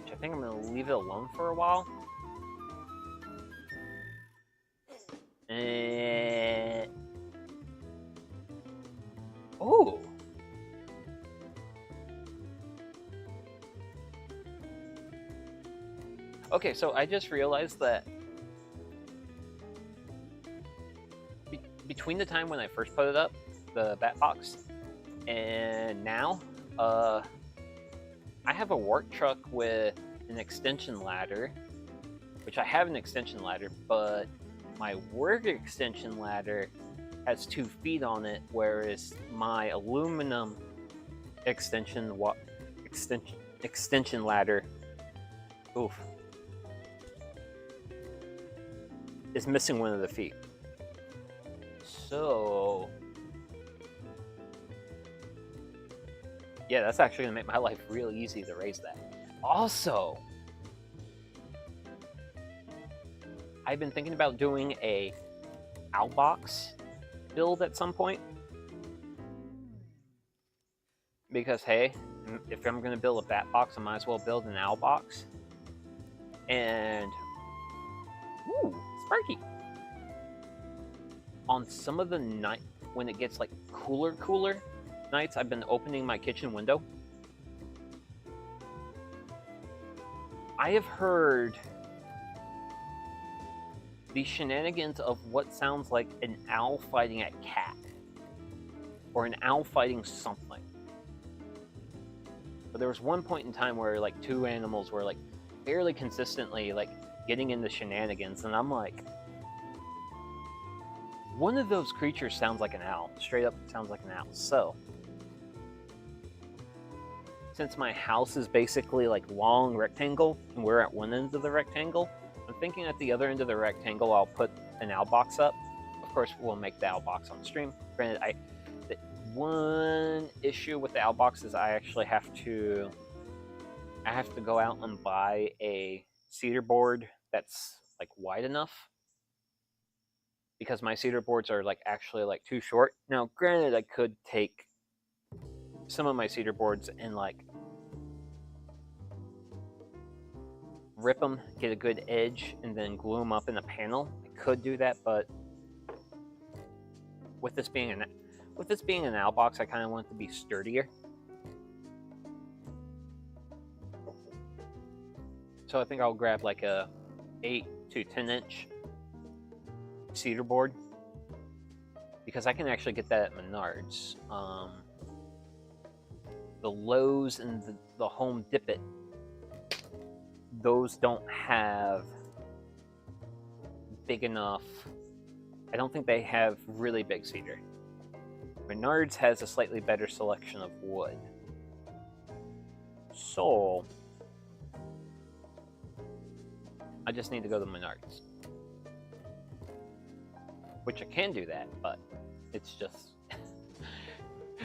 Which I think I'm going to leave it alone for a while. And... oh! Okay, so I just realized that between the time when I first put it up, the bat box, and now, I have a work truck with an extension ladder, which I have an extension ladder, but my work extension ladder has 2 feet on it, whereas my aluminum extension ladder, oof, is missing one of the feet. So yeah, that's actually gonna make my life real easy to raise that. Also, I've been thinking about doing a owl box build at some point. Because hey, if I'm gonna build a bat box, I might as well build an owl box. And ooh, Sparky. On some of the night when it gets like cooler nights, I've been opening my kitchen window. I have heard the shenanigans of what sounds like an owl fighting a cat, or an owl fighting something. But there was one point in time where like 2 animals were like fairly consistently like getting into shenanigans, and I'm like, one of those creatures sounds like an owl. Straight up sounds like an owl. So, since my house is basically like long rectangle, and we're at one end of the rectangle, I'm thinking at the other end of the rectangle, I'll put an owl box up. Of course, we'll make the owl box on stream. Granted, the one issue with the owl box is I actually have to go out and buy a cedar board that's like wide enough, because my cedar boards are like actually like too short. Now, granted, I could take some of my cedar boards and like rip them, get a good edge, and then glue them up in a panel. I could do that, but with this being an owl box, I kind of want it to be sturdier. So I think I'll grab like a 8 to 10 inch cedar board, because I can actually get that at Menards. The Lowe's and the Home Depot, those don't have big enough. I don't think they have really big cedar. Menards has a slightly better selection of wood. So I just need to go to Menards. Which I can do that, but it's just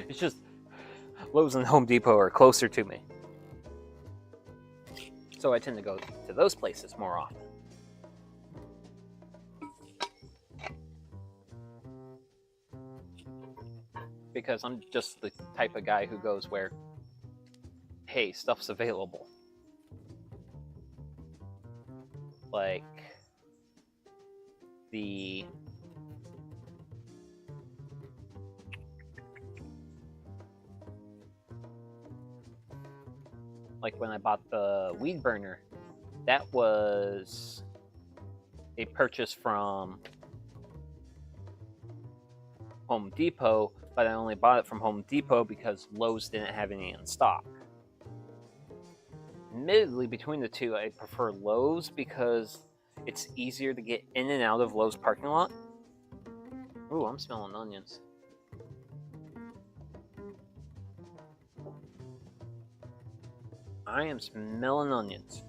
it's just Lowe's and Home Depot are closer to me. So I tend to go to those places more often. Because I'm just the type of guy who goes where, hey, stuff's available. Like the when I bought the weed burner, that was a purchase from Home Depot, but I only bought it from Home Depot because Lowe's didn't have any in stock. Admittedly, between the two, I prefer Lowe's because it's easier to get in and out of Lowe's parking lot. Ooh, I'm smelling onions. I am smelling onions.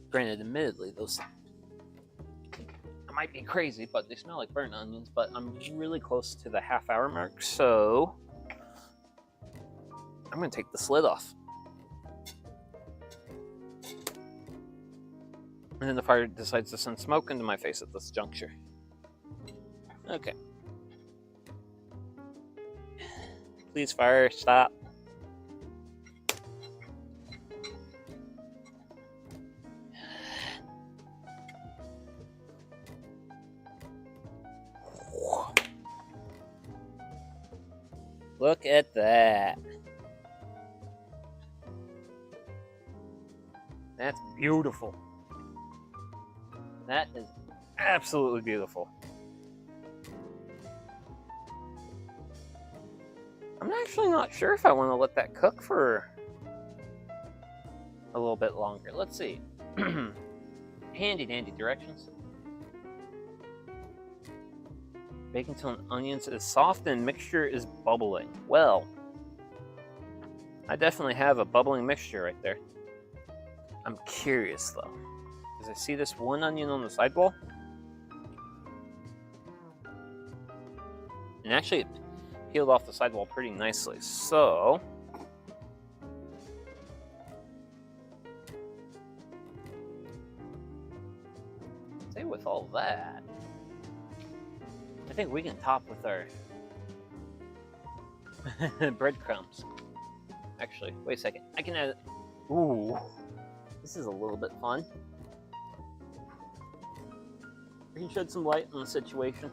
Granted, admittedly, those might be crazy, but they smell like burnt onions. But I'm really close to the half-hour mark, so I'm gonna take the lid off. And then the fire decides to send smoke into my face at this juncture. Okay. Please fire, stop. Look at that. That's beautiful. That is absolutely beautiful. I'm actually not sure if I want to let that cook for a little bit longer. Let's see. Handy dandy directions. Bake until an onion is soft and mixture is bubbling. Well, I definitely have a bubbling mixture right there. I'm curious though, because I see this one onion on the sidewall. And actually it peeled off the sidewall pretty nicely. So say with all that, I think we can top with our breadcrumbs. Actually, wait a second. I can add. Ooh, this is a little bit fun. We can shed some light on the situation.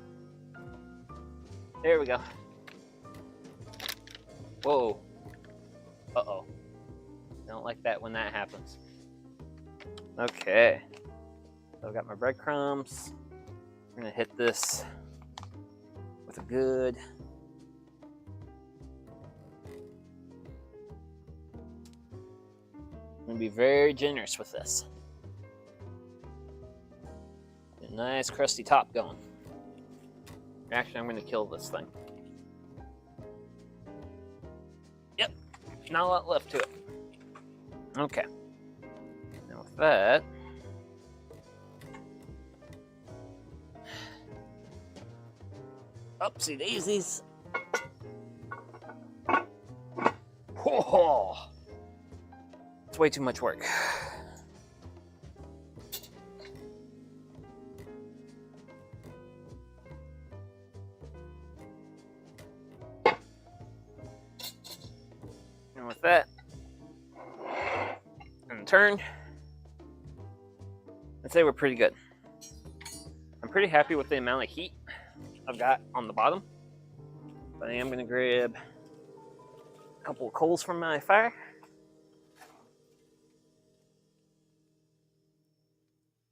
There we go. Whoa. Uh-oh. I don't like that when that happens. Okay. So I've got my breadcrumbs. We're gonna hit this with a good I'm gonna be very generous with this. Get a nice crusty top going. Actually, I'm gonna kill this thing. Yep, not a lot left to it. Okay. Now with that, upsy daisies. Whoa. It's way too much work. And with that, and turn, I'd say we're pretty good. I'm pretty happy with the amount of heat I've got on the bottom. But I am going to grab a couple of coals from my fire.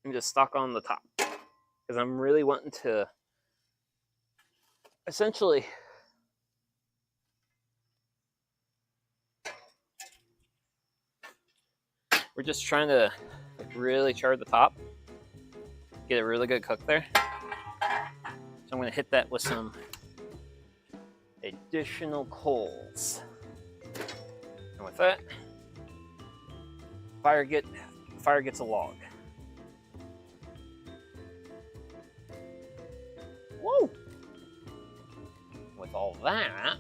And just stock on the top. Because I'm really wanting to essentially we're just trying to really char the top. Get a really good cook there. So I'm going to hit that with some additional coals. And with that, fire gets a log. Whoa! With all that,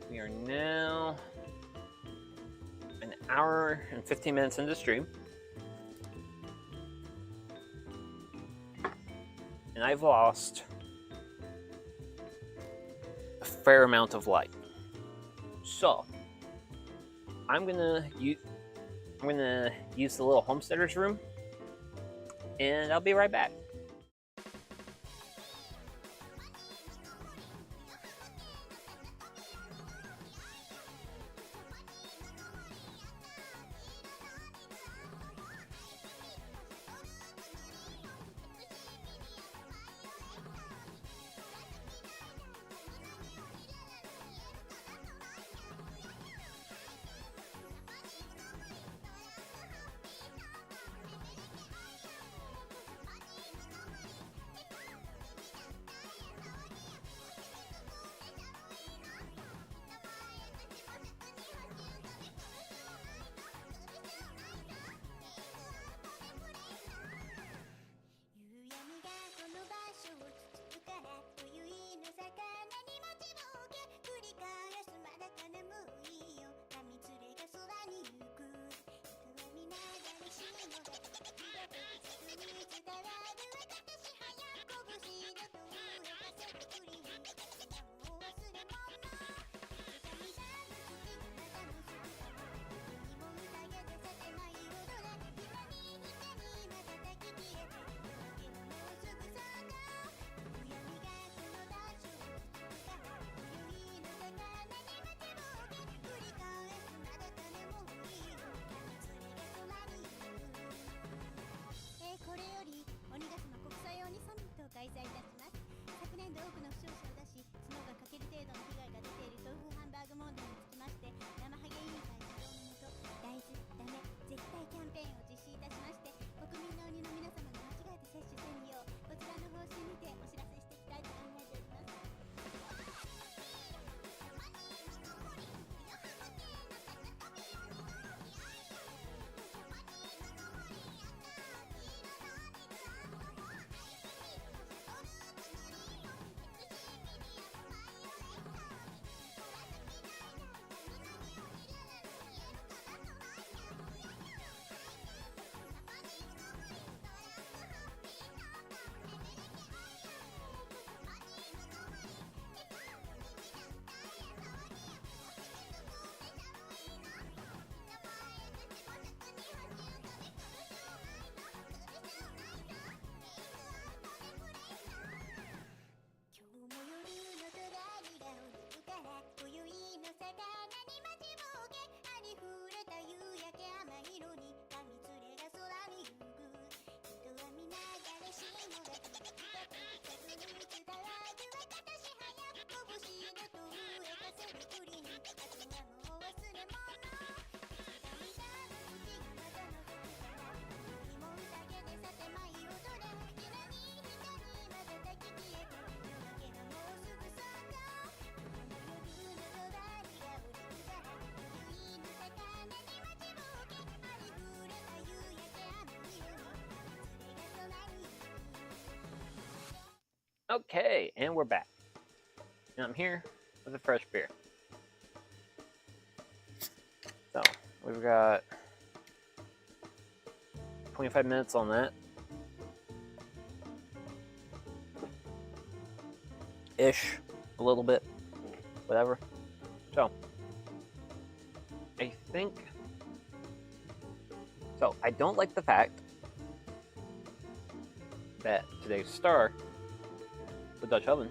we are now an hour and 15 minutes into stream. And I've lost a fair amount of light. So I'm gonna use the little homesteader's room, and I'll be right back. Okay, and we're back. And I'm here with a fresh beer. So, we've got 25 minutes on that. Ish, a little bit, whatever. So, I think... So, I don't like the fact that today's star, the Dutch oven,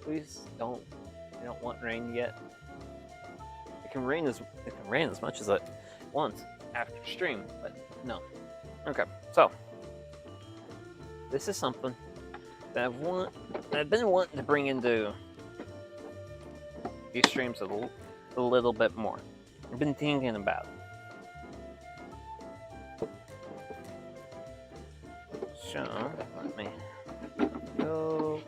please don't. I don't want rain yet. It can rain as much as it wants after stream, but no. Okay, so this is something that I've been wanting to bring into these streams a little bit more. I've been thinking about it. So let me go.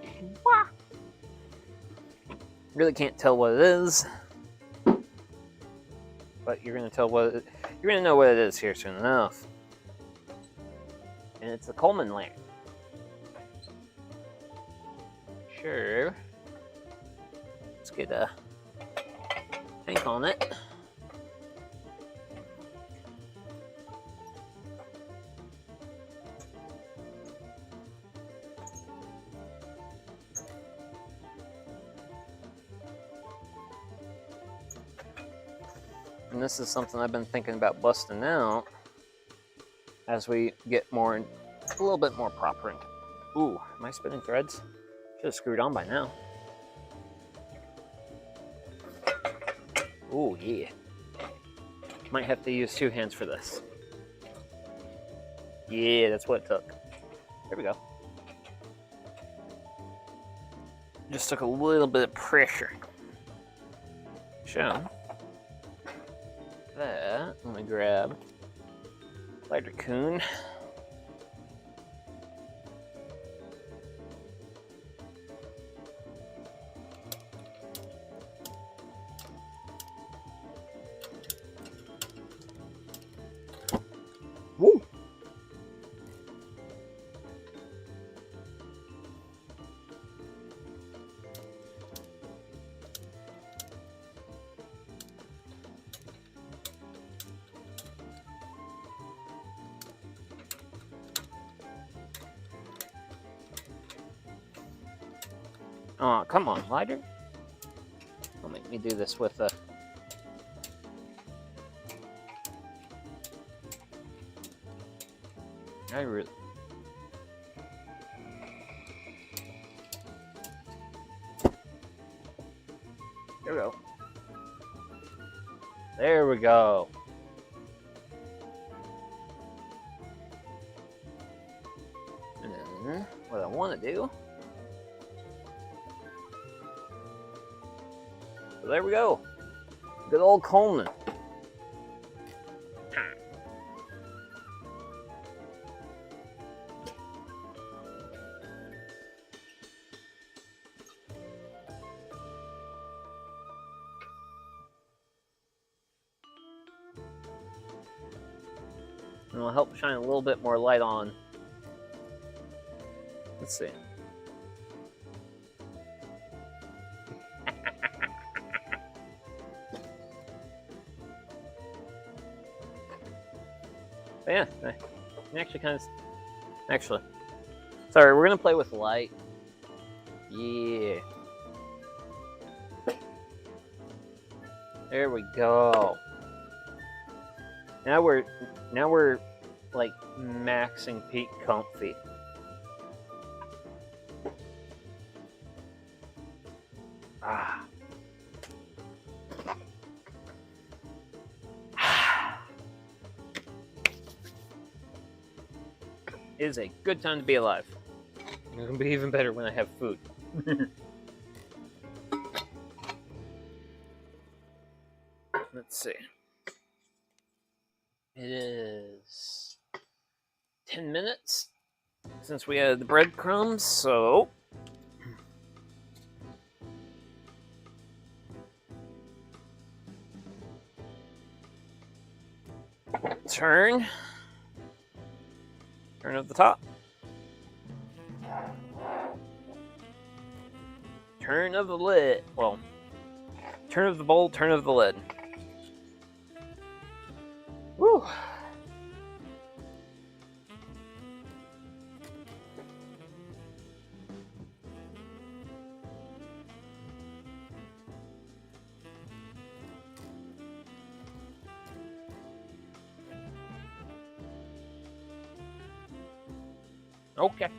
Really can't tell what it is, but you're gonna know what it is here soon enough. And it's a Coleman lamp. Sure. Let's get a tank on it. And this is something I've been thinking about busting out as we get a little bit more proper. Ooh, am I spinning threads? Should have screwed on by now. Ooh, yeah. Might have to use 2 hands for this. Yeah, that's what it took. There we go. Just took a little bit of pressure. So, that, let me grab lighter coon. Woo! Oh, come on, lighter. Don't make me do this with a... There we go. There we go. And then what I want to do... So there we go. Good old Coleman. And it'll help shine a little bit more light on. Let's see. But yeah, I actually kind of... Actually, sorry, we're going to play with light. Yeah. There we go. Now we're like maxing peak comfy. Ah. It is a good time to be alive. It's gonna be even better when I have food. Let's see. It is 10 minutes since we added the breadcrumbs, so turn. Turn of the top. Turn of the lid. Well, turn of the bowl, turn of the lid. Woo! Okay.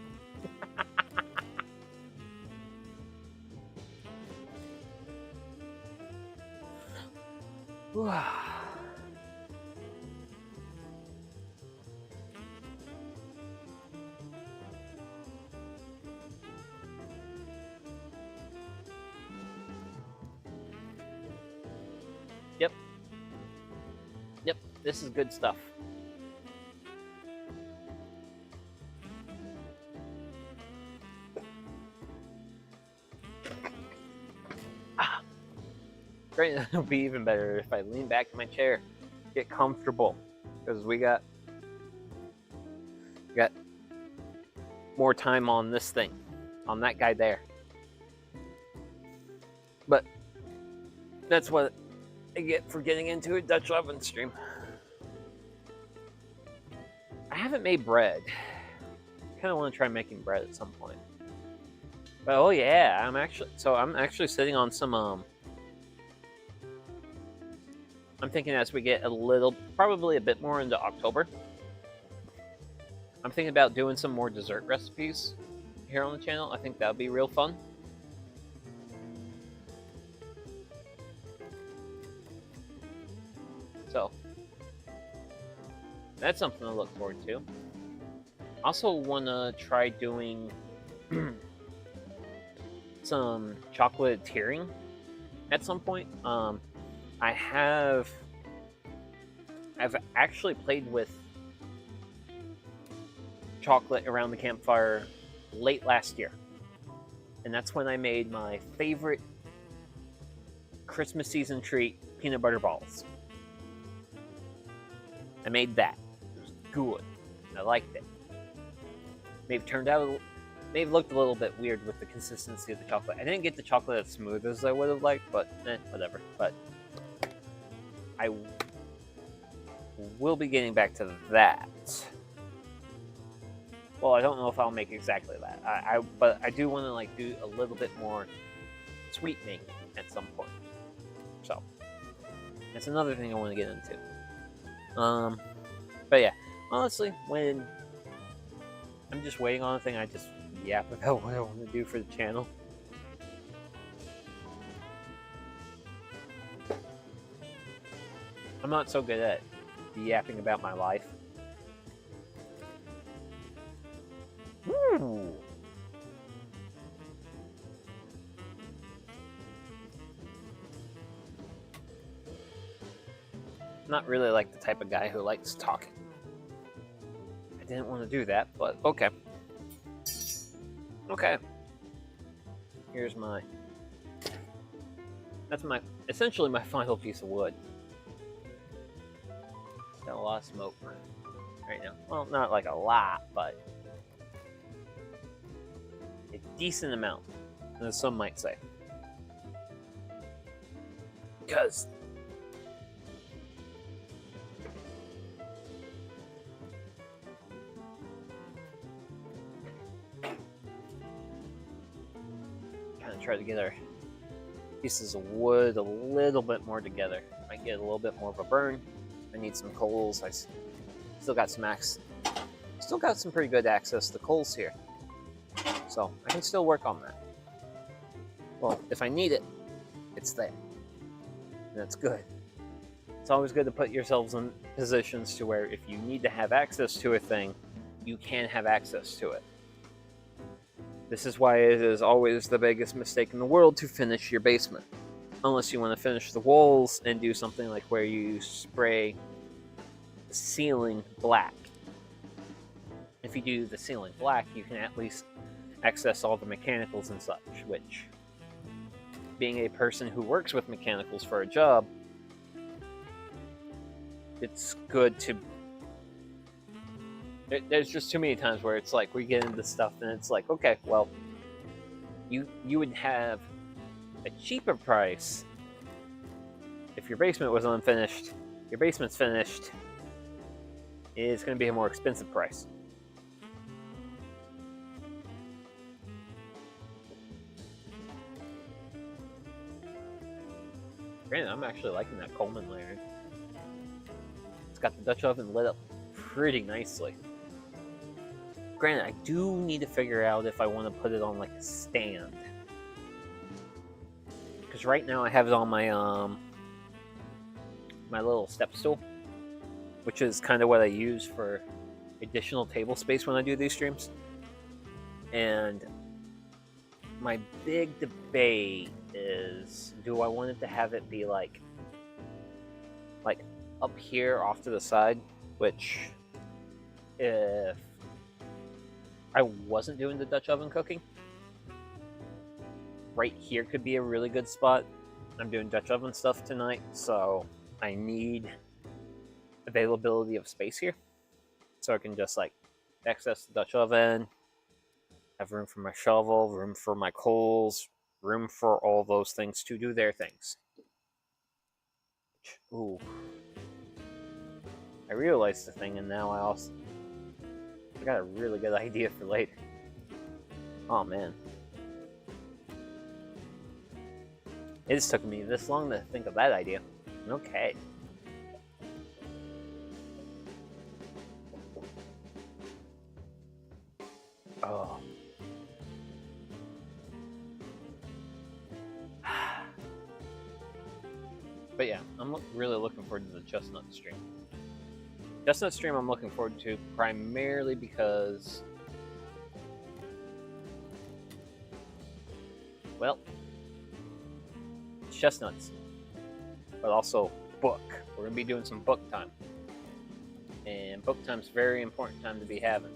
Yep. Yep, this is good stuff. Great, it'll be even better if I lean back in my chair, get comfortable, because we got more time on this thing, on that guy there. But that's what I get for getting into a Dutch oven stream. I haven't made bread. I kind of want to try making bread at some point. But oh yeah, I'm actually sitting on some I'm thinking as we get probably a bit more into October, I'm thinking about doing some more dessert recipes here on the channel. I think that would be real fun. So, that's something to look forward to. Also want to try doing some chocolate tiering at some point. I've actually played with chocolate around the campfire late last year, and that's when I made my favorite Christmas season treat, peanut butter balls. I made that. It was good. I liked it. May have looked a little bit weird with the consistency of the chocolate. I didn't get the chocolate as smooth as I would have liked, but whatever. But I will be getting back to that. Well, I don't know if I'll make exactly that. But I do want to do a little bit more sweetening at some point. So that's another thing I want to get into. But yeah, honestly, when I'm just waiting on a thing, I just yap about what I want to do for the channel. I'm not so good at yapping about my life. Ooh. Not really like the type of guy who likes talking. I didn't want to do that, but okay. Okay. Here's that's essentially my final piece of wood. Got a lot of smoke right now. Well, not like a lot, but a decent amount, as some might say. Because kind of try to get our pieces of wood a little bit more together. Might get a little bit more of a burn. I need some coals. I still got some pretty good access to coals here, so I can still work on that. Well, if I need it, it's there, and that's good. It's always good to put yourselves in positions to where if you need to have access to a thing, you can have access to it. This is why it is always the biggest mistake in the world to finish your basement. Unless you want to finish the walls and do something like where you spray the ceiling black. If you do the ceiling black, you can at least access all the mechanicals and such, which, being a person who works with mechanicals for a job, There's just too many times where it's like we get into stuff and it's like, okay, well, you would have a cheaper price if your basement was unfinished. Your basement's finished. It's going to be a more expensive price. Granted, I'm actually liking that Coleman lantern. It's got the Dutch oven lit up pretty nicely. Granted, I do need to figure out if I want to put it on like a stand. Because right now I have it on my my little step stool, which is kind of what I use for additional table space when I do these streams. And my big debate is, do I want it to have it be like up here off to the side, which if I wasn't doing the Dutch oven cooking, right here could be a really good spot. I'm doing Dutch oven stuff tonight, so I need availability of space here, so I can just like access the Dutch oven, have room for my shovel, room for my coals, room for all those things to do their things. Ooh. I realized the thing, and now I got a really good idea for later. Oh man. It just took me this long to think of that idea. Okay. Oh. But yeah, I'm really looking forward to the chestnut stream. Chestnut stream I'm looking forward to primarily because, well, chestnuts, but also book. We're going to be doing some book time. And book time's a very important time to be having.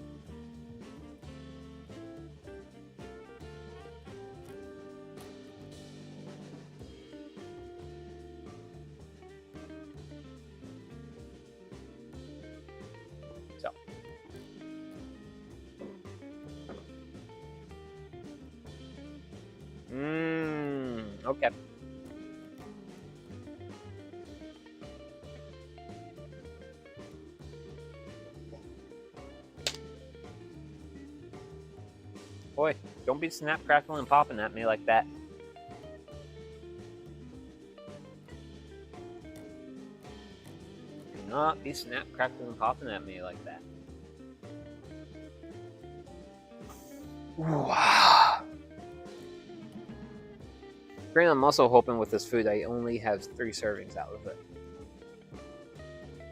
Okay. Boy, don't be snap, crackling, and popping at me like that. Do not be snap, crackling, and popping at me like that. Wow. Granted, I'm also hoping with this food I only have 3 servings out of it,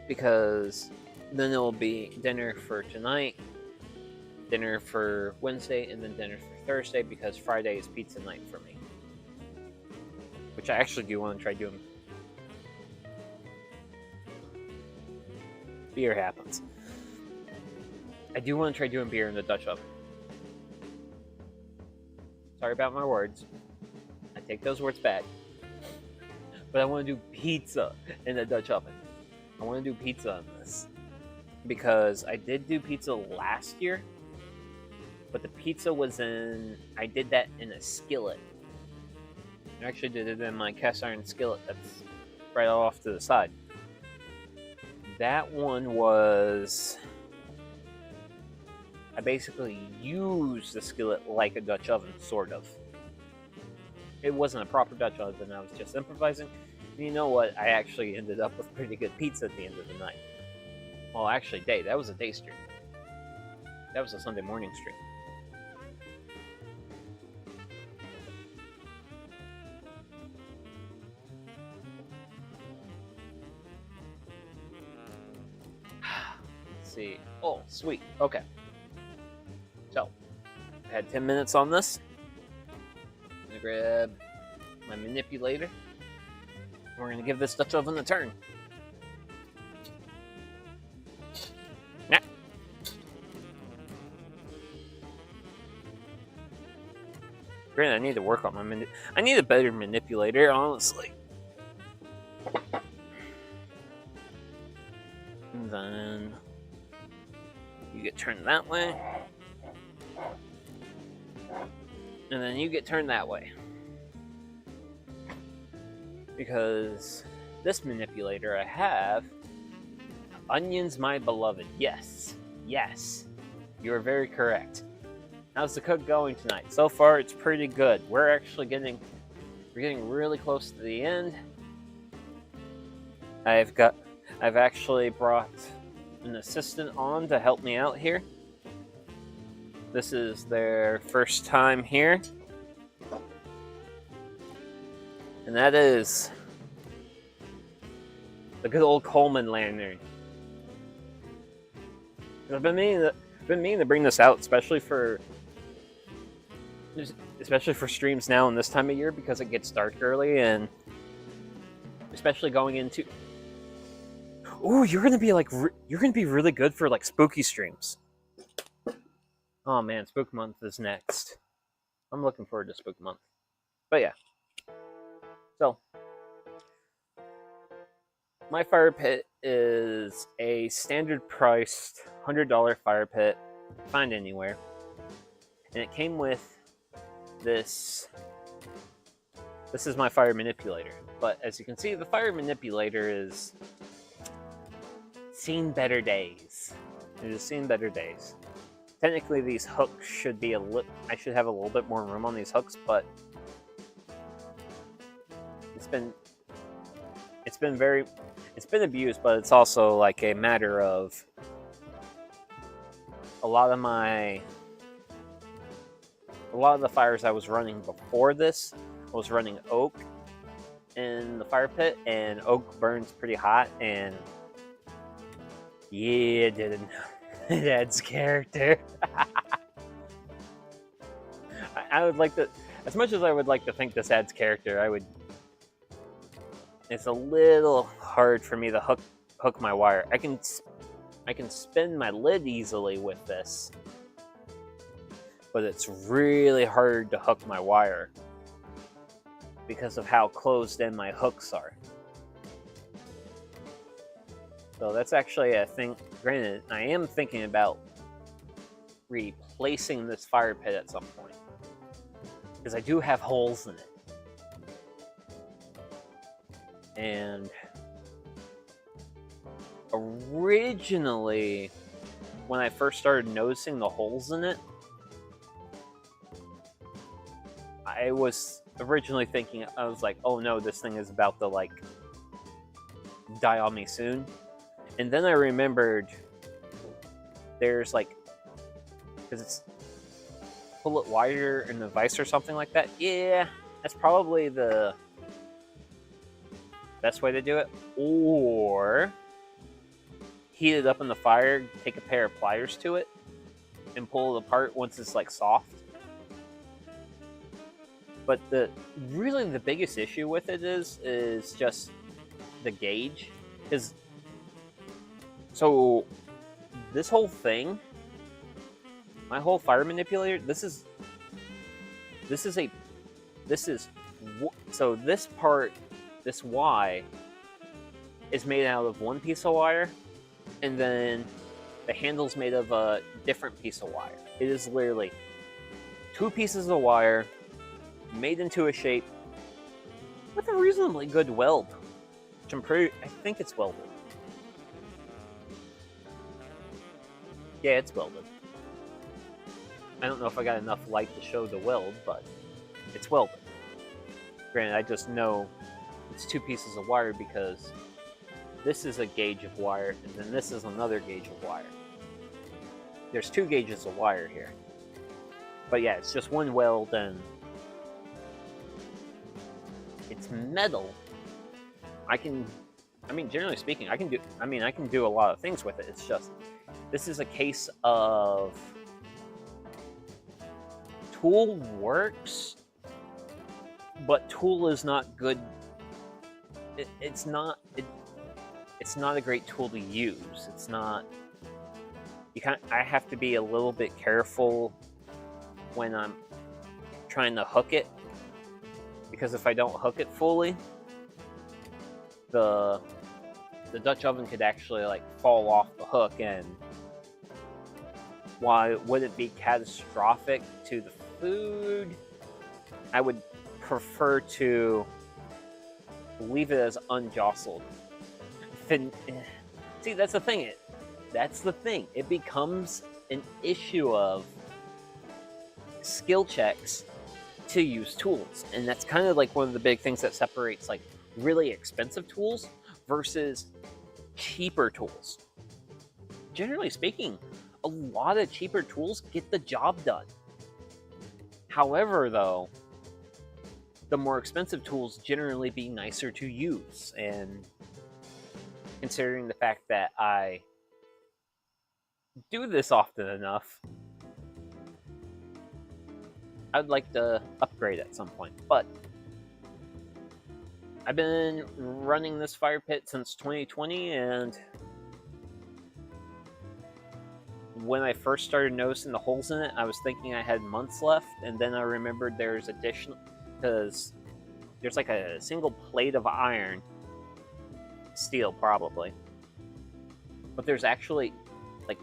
because then it will be dinner for tonight, dinner for Wednesday, and then dinner for Thursday, because Friday is pizza night for me, which I actually do want to try doing. Beer happens. I do want to try doing beer in the Dutch oven. Sorry about my words. I take those words back. But I want to do pizza in the Dutch oven. I want to do pizza on this, because I did do pizza last year, but the pizza was I did that in a skillet. I actually did it in my cast iron skillet that's right off to the side. That one was, I basically used the skillet like a Dutch oven, sort of. It wasn't a proper Dutch oven, I was just improvising. And you know what? I actually ended up with pretty good pizza at the end of the night. Well, actually, that was a day stream. That was a Sunday morning stream. Let's see. Oh, sweet. Okay. So, I had 10 minutes on this. I'm gonna grab my manipulator. We're gonna give this Dutch oven a turn. Nah. Granted, I need to work on my I need a better manipulator, honestly. And then get turned that way. And then you get turned that way. Because this manipulator I have, onions my beloved. Yes, yes, you are very correct. How's the cook going tonight? So far, it's pretty good. We're getting really close to the end. I've actually brought an assistant on to help me out here. This is their first time here. And that is the good old Coleman lantern. I've been meaning to bring this out, especially for streams now in this time of year, because it gets dark early, and especially going into. Ooh, you're gonna be really good for like spooky streams. Oh man, Spook Month is next. I'm looking forward to Spook Month. But yeah. So, my fire pit is a standard priced $100 fire pit, find anywhere. And it came with this. This is my fire manipulator. But as you can see, the fire manipulator is seen better days. It has seen better days. Technically, these hooks should be I should have a little bit more room on these hooks, but it's been abused, but it's also like a matter of a lot of the fires I was running before this was running oak in the fire pit, and oak burns pretty hot, and yeah, it adds character. I would like to, as much as I would like to think this adds character, it's a little hard for me to hook my wire. I can spin my lid easily with this, but it's really hard to hook my wire because of how closed in my hooks are. So that's actually a thing. Granted, I am thinking about replacing this fire pit at some point, because I do have holes in it. And originally, when I first started noticing the holes in it, I was originally thinking, I was like, oh no, this thing is about to like die on me soon. And then I remembered there's like, because it's pull it wider in the vise or something like that. Yeah, that's probably the best way to do it. Or heat it up in the fire, take a pair of pliers to it, and pull it apart once it's like soft. But the biggest issue with it is just the gauge. Because so this whole thing, my whole fire manipulator, so this part, this Y is made out of one piece of wire, and then the handle's made of a different piece of wire. It is literally two pieces of wire made into a shape with a reasonably good weld, which I think it's welded. Yeah, it's welded. I don't know if I got enough light to show the weld, but it's welded. Granted, I just know it's two pieces of wire because this is a gauge of wire, and then this is another gauge of wire. There's two gauges of wire here. But yeah, it's just one weld, and it's metal. Generally speaking, I can do a lot of things with it. It's just, this is a case of tool works, but tool is not good. It's not a great tool to use. It's not. I have to be a little bit careful when I'm trying to hook it, because if I don't hook it fully, the Dutch oven could actually like fall off the hook, and while it wouldn't be catastrophic to the food, I would prefer to leave it as unjostled. See, that's the thing. It becomes an issue of skill checks to use tools, and that's kind of like one of the big things that separates like really expensive tools versus cheaper tools. Generally speaking, a lot of cheaper tools get the job done. However, though, the more expensive tools generally be nicer to use, and considering the fact that I do this often enough, I'd like to upgrade at some point. But I've been running this fire pit since 2020, and when I first started noticing the holes in it, I was thinking I had months left, and then I remembered there's additional, because there's like a single plate of iron, steel probably, but there's actually like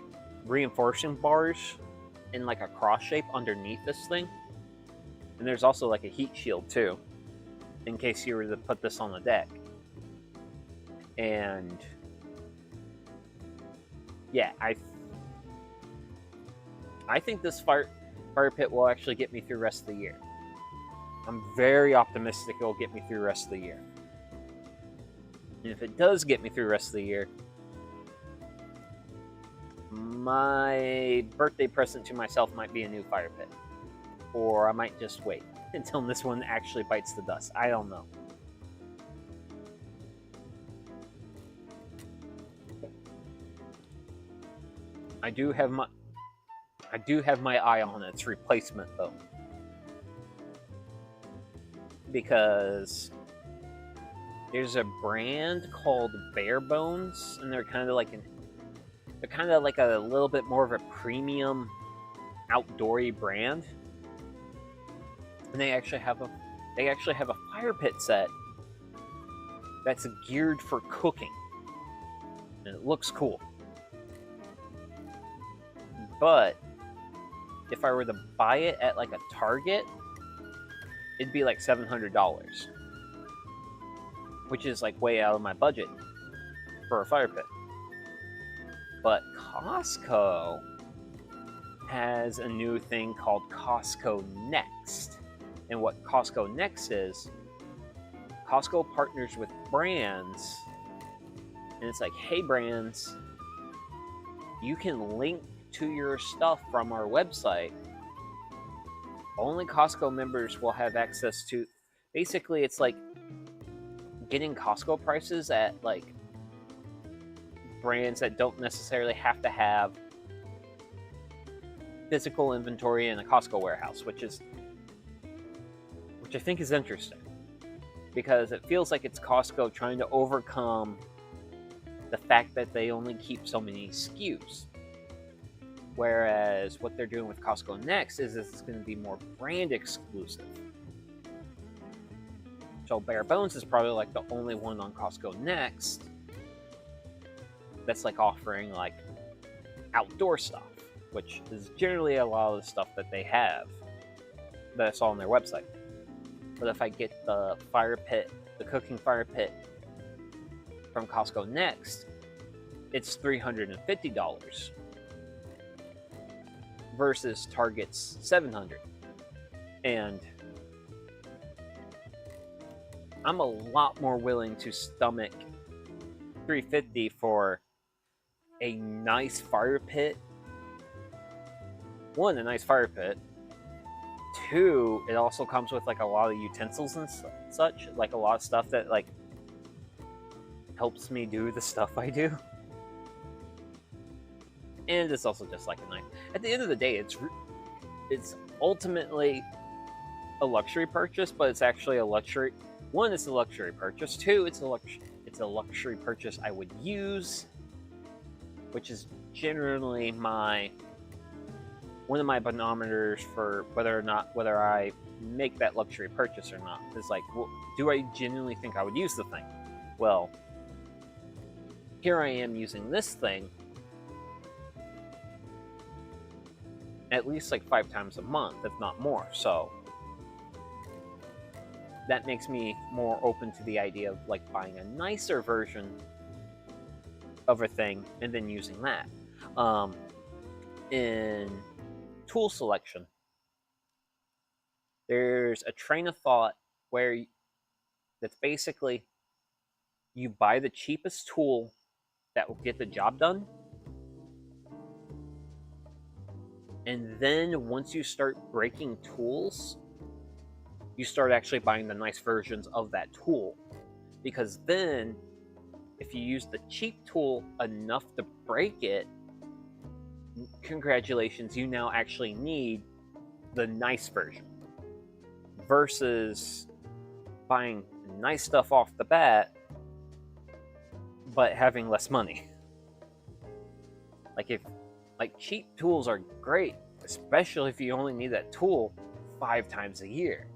reinforcing bars in like a cross shape underneath this thing, and there's also like a heat shield too, in case you were to put this on the deck. And yeah, I think this fire pit will actually get me through the rest of the year. I'm very optimistic it will get me through the rest of the year. And if it does get me through the rest of the year, my birthday present to myself might be a new fire pit. Or I might just wait until this one actually bites the dust. I don't know. I do have my eye on its replacement though, because there's a brand called Bare Bones, and they're kind of like a little bit more of a premium outdoory brand, and they actually have a fire pit set that's geared for cooking, and it looks cool. But if I were to buy it at like a Target, it'd be like $700, which is like way out of my budget for a fire pit. But Costco has a new thing called Costco Next. And what Costco Next is, Costco partners with brands, and it's like, hey brands, you can link to your stuff from our website. Only Costco members will have access to. Basically, it's like getting Costco prices at like brands that don't necessarily have to have physical inventory in a Costco warehouse, which I think is interesting, because it feels like it's Costco trying to overcome the fact that they only keep so many SKUs. Whereas what they're doing with Costco Next is it's going to be more brand exclusive. So Bare Bones is probably like the only one on Costco Next that's like offering like outdoor stuff, which is generally a lot of the stuff that they have that's all on their website. But if I get the fire pit, the cooking fire pit from Costco Next, it's $350 versus Target's $700. And I'm a lot more willing to stomach $350 for a nice fire pit. One, a nice fire pit. Two, it also comes with like a lot of utensils and such, like a lot of stuff that like helps me do the stuff I do. And it's also just like a knife. At the end of the day, it's ultimately a luxury purchase, but it's actually a luxury. One, it's a luxury purchase. Two, it's a luxury purchase I would use, which is generally one of my barometers for whether I make that luxury purchase or not. It's like, well, do I genuinely think I would use the thing? Well, here I am using this thing, at least like 5 times a month, if not more. So that makes me more open to the idea of like buying a nicer version of a thing and then using that. In tool selection, there's a train of thought where that's basically you buy the cheapest tool that will get the job done, and then once you start breaking tools, you start actually buying the nice versions of that tool, because then if you use the cheap tool enough to break it, congratulations, you now actually need the nice version, versus buying nice stuff off the bat but having less money. Like cheap tools are great, especially if you only need that tool 5 times a year.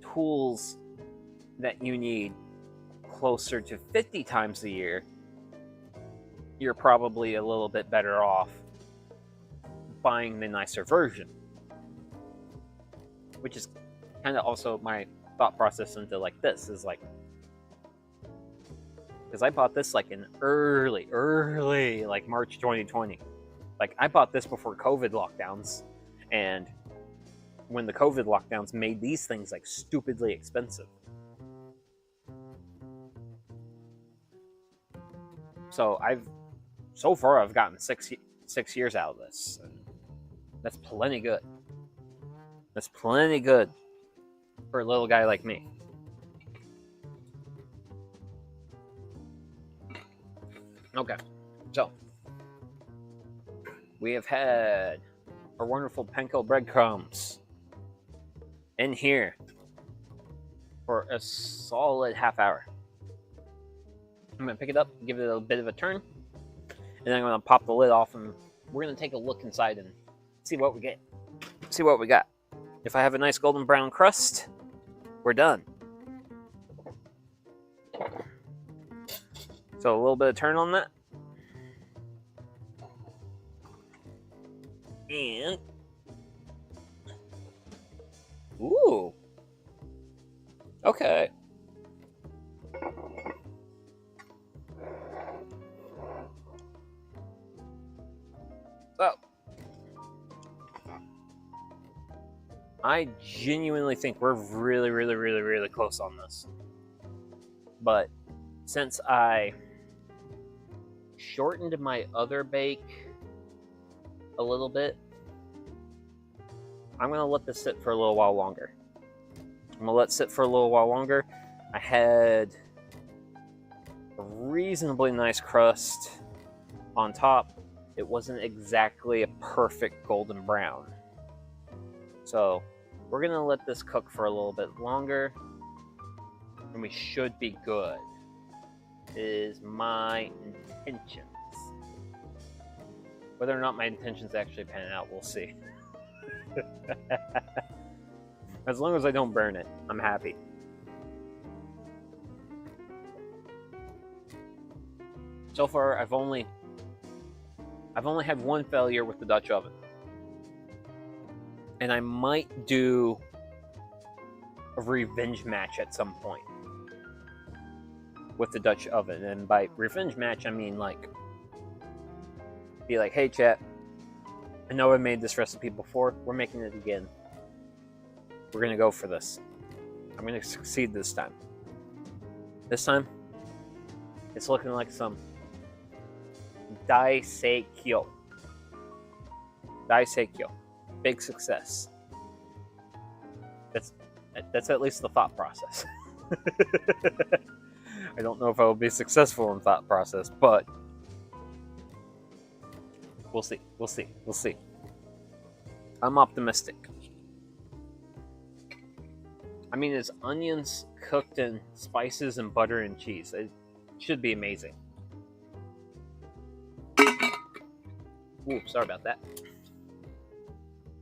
Tools that you need closer to 50 times a year, you're probably a little bit better off buying the nicer version. Which is kind of also my thought process into like this is like, because I bought this like in early like March 2020. Like I bought this before COVID lockdowns, and when the COVID lockdowns made these things like stupidly expensive. So so far I've gotten 6 years out of this, and that's plenty good. That's plenty good for a little guy like me. Okay, so we have had our wonderful panko breadcrumbs in here for a solid half hour. I'm gonna pick it up, give it a bit of a turn, and then I'm gonna pop the lid off, and we're gonna take a look inside and see what we get. See what we got. If I have a nice golden brown crust, we're done. So a little bit of turn on that. And ooh. Okay. So I genuinely think we're really close on this. But since I shortened my other bake a little bit, I'm gonna let this sit for a little while longer. I had a reasonably nice crust on top. It wasn't exactly a perfect golden brown. So we're gonna let this cook for a little bit longer, and we should be good, is my intentions. Whether or not my intentions actually pan out, we'll see. As long as I don't burn it, I'm happy. So far, I've only had one failure with the Dutch oven. And I might do a revenge match at some point with the Dutch oven. And by revenge match, I mean like, be like, hey chat, I know I made this recipe before, we're making it again. We're gonna go for this. I'm gonna succeed this time. This time, it's looking like some Daiseikyo. Big success. That's at least the thought process. I don't know if I will be successful in thought process, but we'll see. I'm optimistic. I mean, it's onions cooked in spices and butter and cheese. It should be amazing. Ooh, sorry about that.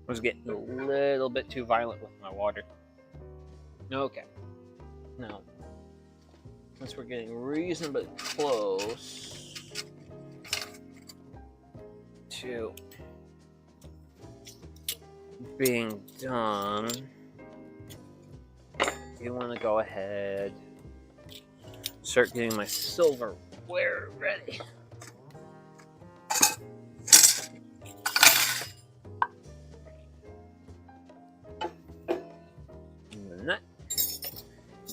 I was getting a little bit too violent with my water. Okay. Now, since we're getting reasonably close to being done, you want to go ahead, start getting my silverware ready. And that,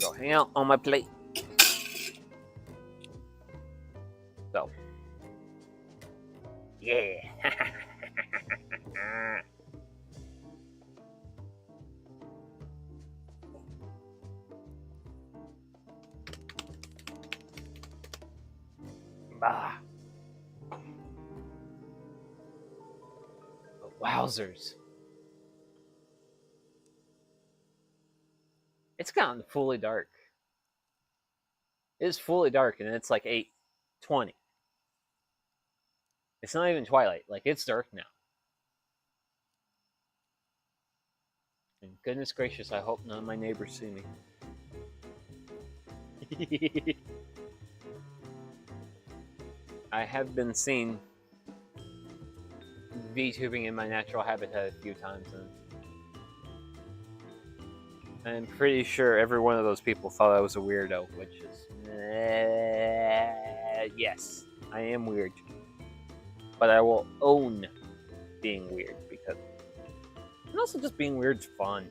go hang out on my plate. So, yeah. Ah. But wowzers. It's gotten fully dark. It is fully dark, and it's like 8:20. It's not even twilight. Like, it's dark now. And goodness gracious, I hope none of my neighbors see me. I have been seen VTubing in my natural habitat a few times, and I'm pretty sure every one of those people thought I was a weirdo, which is... yes, I am weird. But I will own being weird, because... And also just being weird's fun.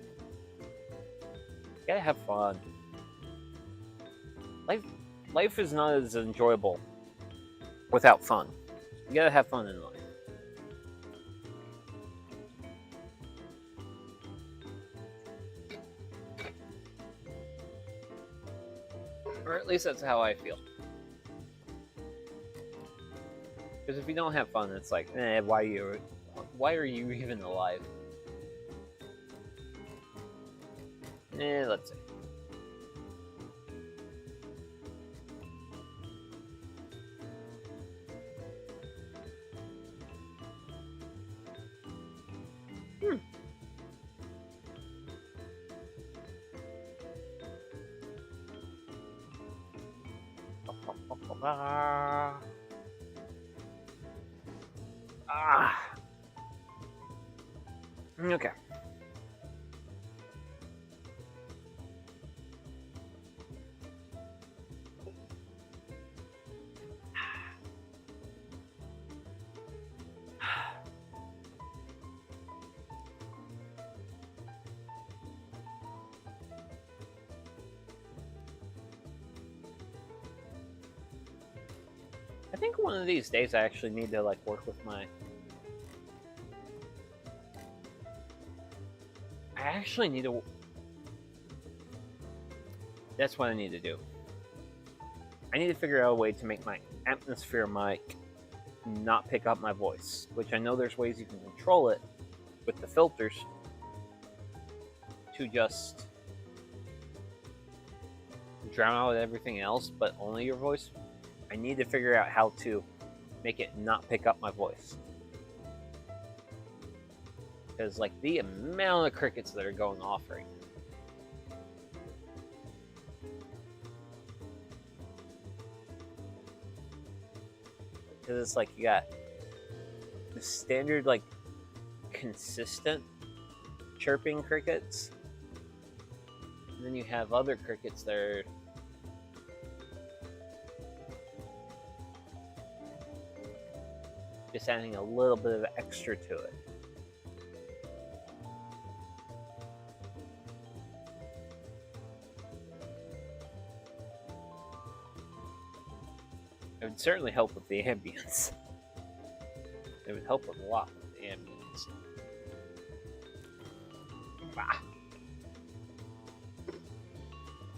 You gotta have fun. Life is not as enjoyable without fun. You gotta have fun in life. Or at least that's how I feel. Because if you don't have fun, it's like, why are you even alive? Let's see. Okay. I think one of these days I actually need to like work with my... I actually need to... That's what I need to do. I need to figure out a way to make my atmosphere mic not pick up my voice, which I know there's ways you can control it with the filters to just drown out everything else, but only your voice. I need to figure out how to make it not pick up my voice. Because, like, the amount of crickets that are going off right now. Because it's like you got the standard, like, consistent chirping crickets. And then you have other crickets that are... just adding a little bit of extra to it. It would certainly help with the ambience. It would help a lot with the ambience. Ah.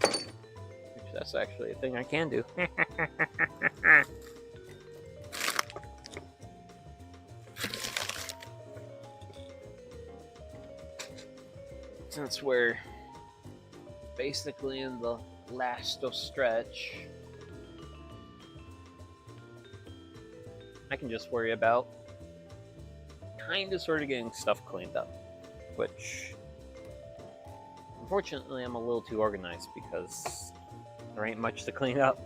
Which that's actually a thing I can do. Since we're basically in the last stretch, I can just worry about kind of sort of getting stuff cleaned up, which unfortunately I'm a little too organized because there ain't much to clean up.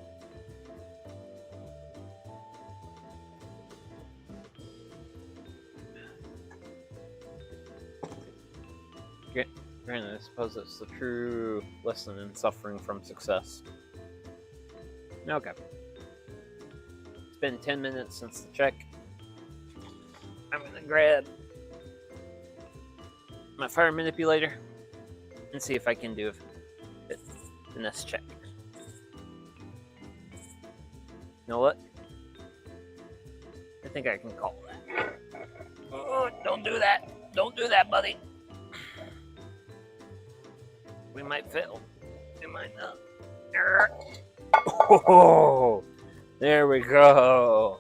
Granted, I suppose it's the true lesson in suffering from success. Okay. It's been 10 minutes since the check. I'm gonna grab my fire manipulator and see if I can do it in this check. You know what? I think I can call that. Oh, don't do that. Don't do that, buddy. We might fail. We might not. Oh, there we go.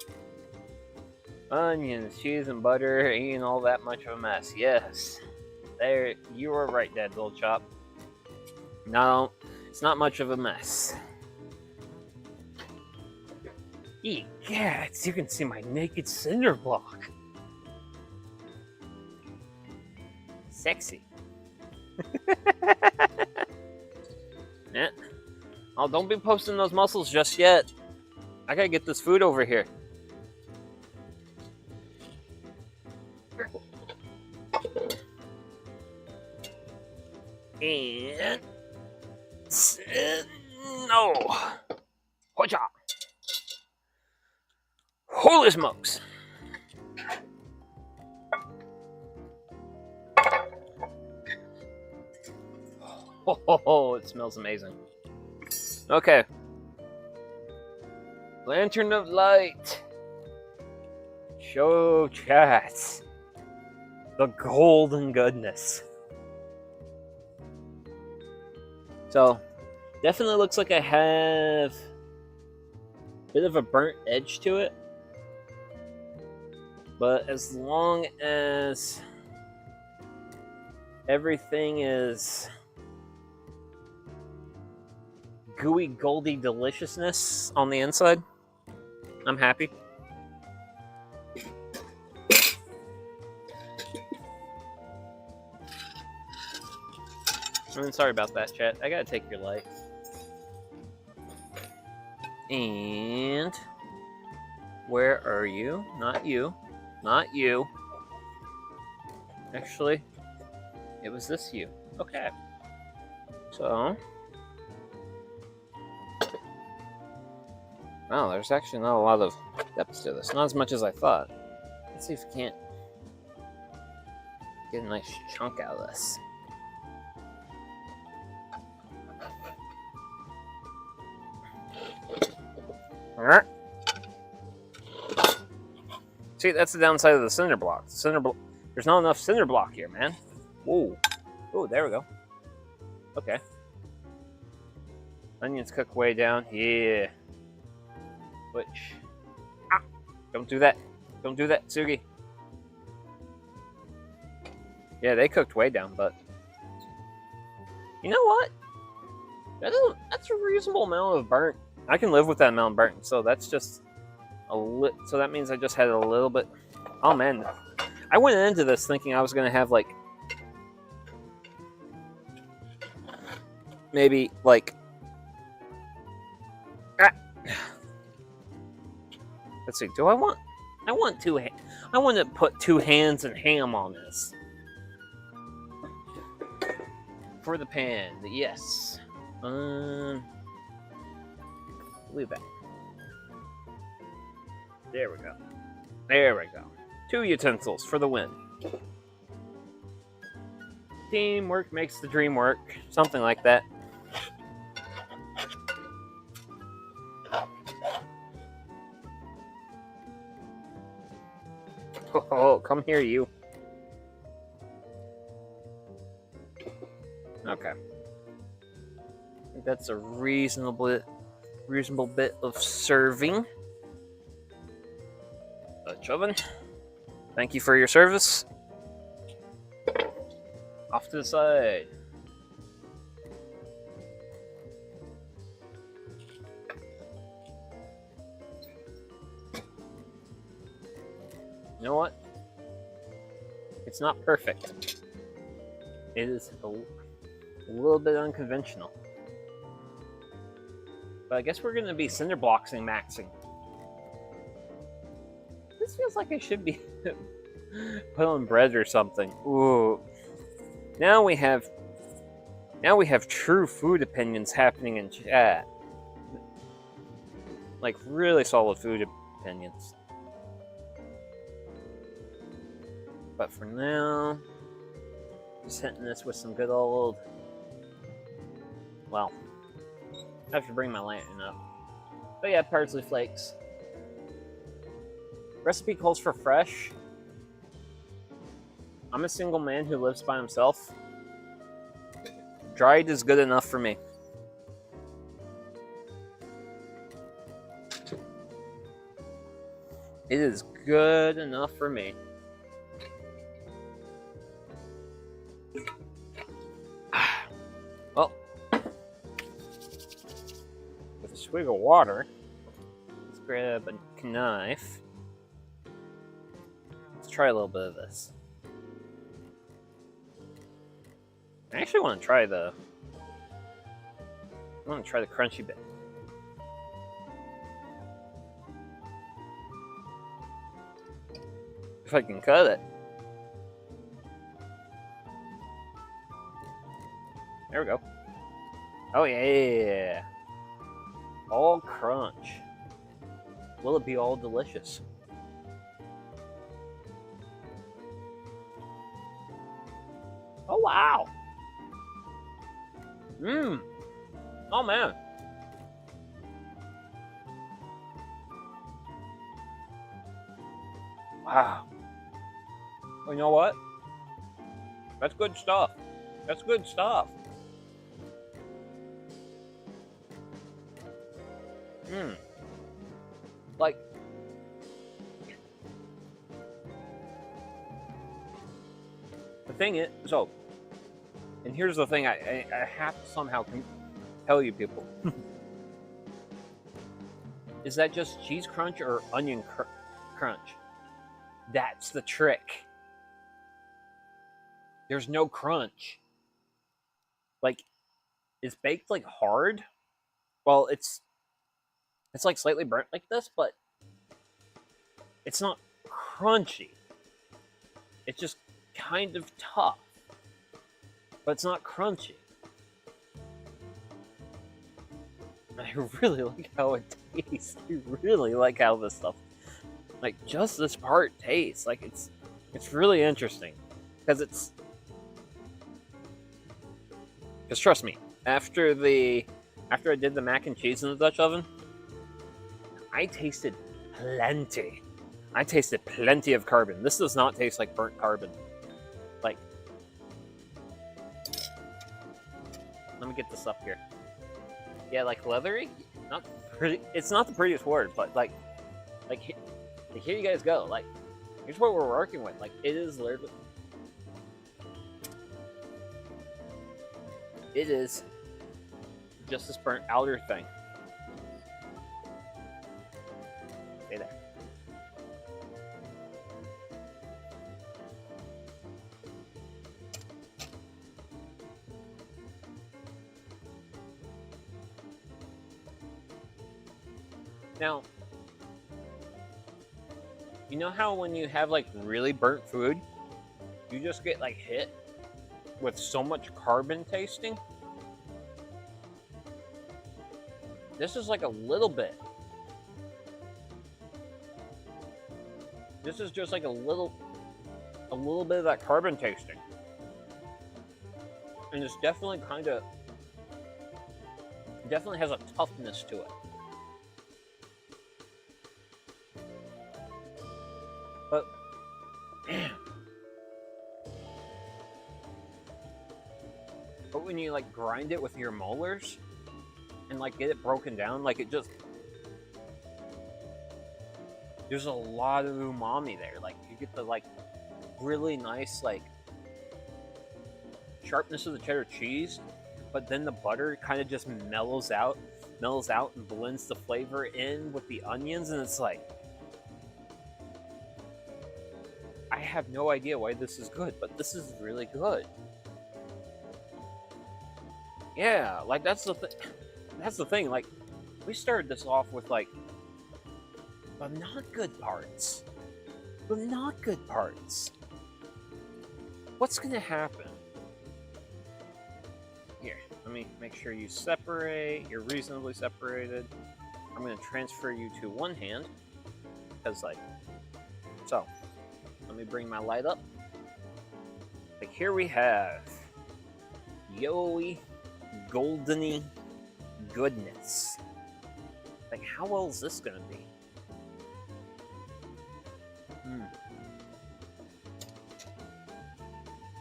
Onions, cheese, and butter ain't all that much of a mess. Yes. There, you were right, Dad, little chop. No, it's not much of a mess. Egats, you can see my naked cinder block. Sexy. Yeah. Oh, don't be posting those muscles just yet. I gotta get this food over here. And no. Hoja. Holy smokes. Oh, it smells amazing. Okay. Lantern of Light. Show chats. The golden goodness. So, definitely looks like I have a bit of a burnt edge to it. But as long as everything is gooey, goldy deliciousness on the inside, I'm happy. I'm sorry about that, chat. I gotta take your light. And where are you? Not you. Not you. Actually, it was this you. Okay. So. Wow, there's actually not a lot of depth to this. Not as much as I thought. Let's see if we can't get a nice chunk out of this. Alright. See, that's the downside of the cinder block. There's not enough cinder block here, man. Whoa. Oh, there we go. Okay. Onions cook way down. Yeah. Which? Ah! Don't do that. Don't do that, Sugi. Yeah, they cooked way down, but you know what? That's a reasonable amount of burnt. I can live with that amount of burnt. So that's just so that means I just had a little bit. Oh man, I went into this thinking I was gonna have like maybe like. Let's see. Do I want? I want to put 2 hands and ham on this. For the pan, yes. Leave that. There we go. There we go. 2 utensils for the win. Teamwork makes the dream work. Something like that. Oh, come here, you. Okay. I think that's a reasonable bit of serving. Dutch oven. Thank you for your service. Off to the side. You know what? It's not perfect. It is a little bit unconventional. But I guess we're going to be cinder blocksing maxing. This feels like I should be put on bread or something. Ooh. Now we have Now we have true food opinions happening in chat. Like, really solid food opinions. But for now, just hitting this with some good old... Well, I have to bring my lantern up. But yeah, parsley flakes. Recipe calls for fresh. I'm a single man who lives by himself. Dried is good enough for me. It is good enough for me. Well, with a swig of water, let's grab a knife. Let's try a little bit of this. I actually want to try the crunchy bit. If I can cut it. There we go. Oh yeah. All crunch. Will it be all delicious? Oh wow. Mmm. Oh man. Wow. Well, you know what? That's good stuff. That's good stuff. Mmm. Like, the thing is, so, and here's the thing I have to somehow tell you people. Is that just cheese crunch or onion crunch? That's the trick. There's no crunch. Like, it's baked like hard. Well, it's like slightly burnt like this, but it's not crunchy. It's just kind of tough, but it's not crunchy. I really like how it tastes. I really like how this stuff, like just this part tastes. Like it's really interesting because because trust me, after I did the mac and cheese in the Dutch oven, I tasted plenty. I tasted plenty of carbon. This does not taste like burnt carbon. Like, let me get this up here. Yeah, like leathery. Not pretty. It's not the prettiest word, but like here you guys go. Like, here's what we're working with. Like, it is literally. It is just this burnt outer thing. Stay there. Now, you know how when you have like really burnt food, you just get like hit with so much carbon tasting? This is like a little bit. This is just like a little bit of that carbon tasting. And it's definitely definitely has a toughness to it. But when you like grind it with your molars and like get it broken down, like it just, there's a lot of umami there. Like you get the like really nice like sharpness of the cheddar cheese, but then the butter kind of just mellows out and blends the flavor in with the onions, and it's like, I have no idea why this is good, but this is really good. Yeah, like that's the thing. Like, we started this off with like the not good parts. The not good parts. What's gonna happen? Here. Let me make sure you separate. You're reasonably separated. I'm going to transfer you to one hand. Because, like, so. Let me bring my light up. Like, here we have yellowy, goldeny goodness. Like, how well is this going to be?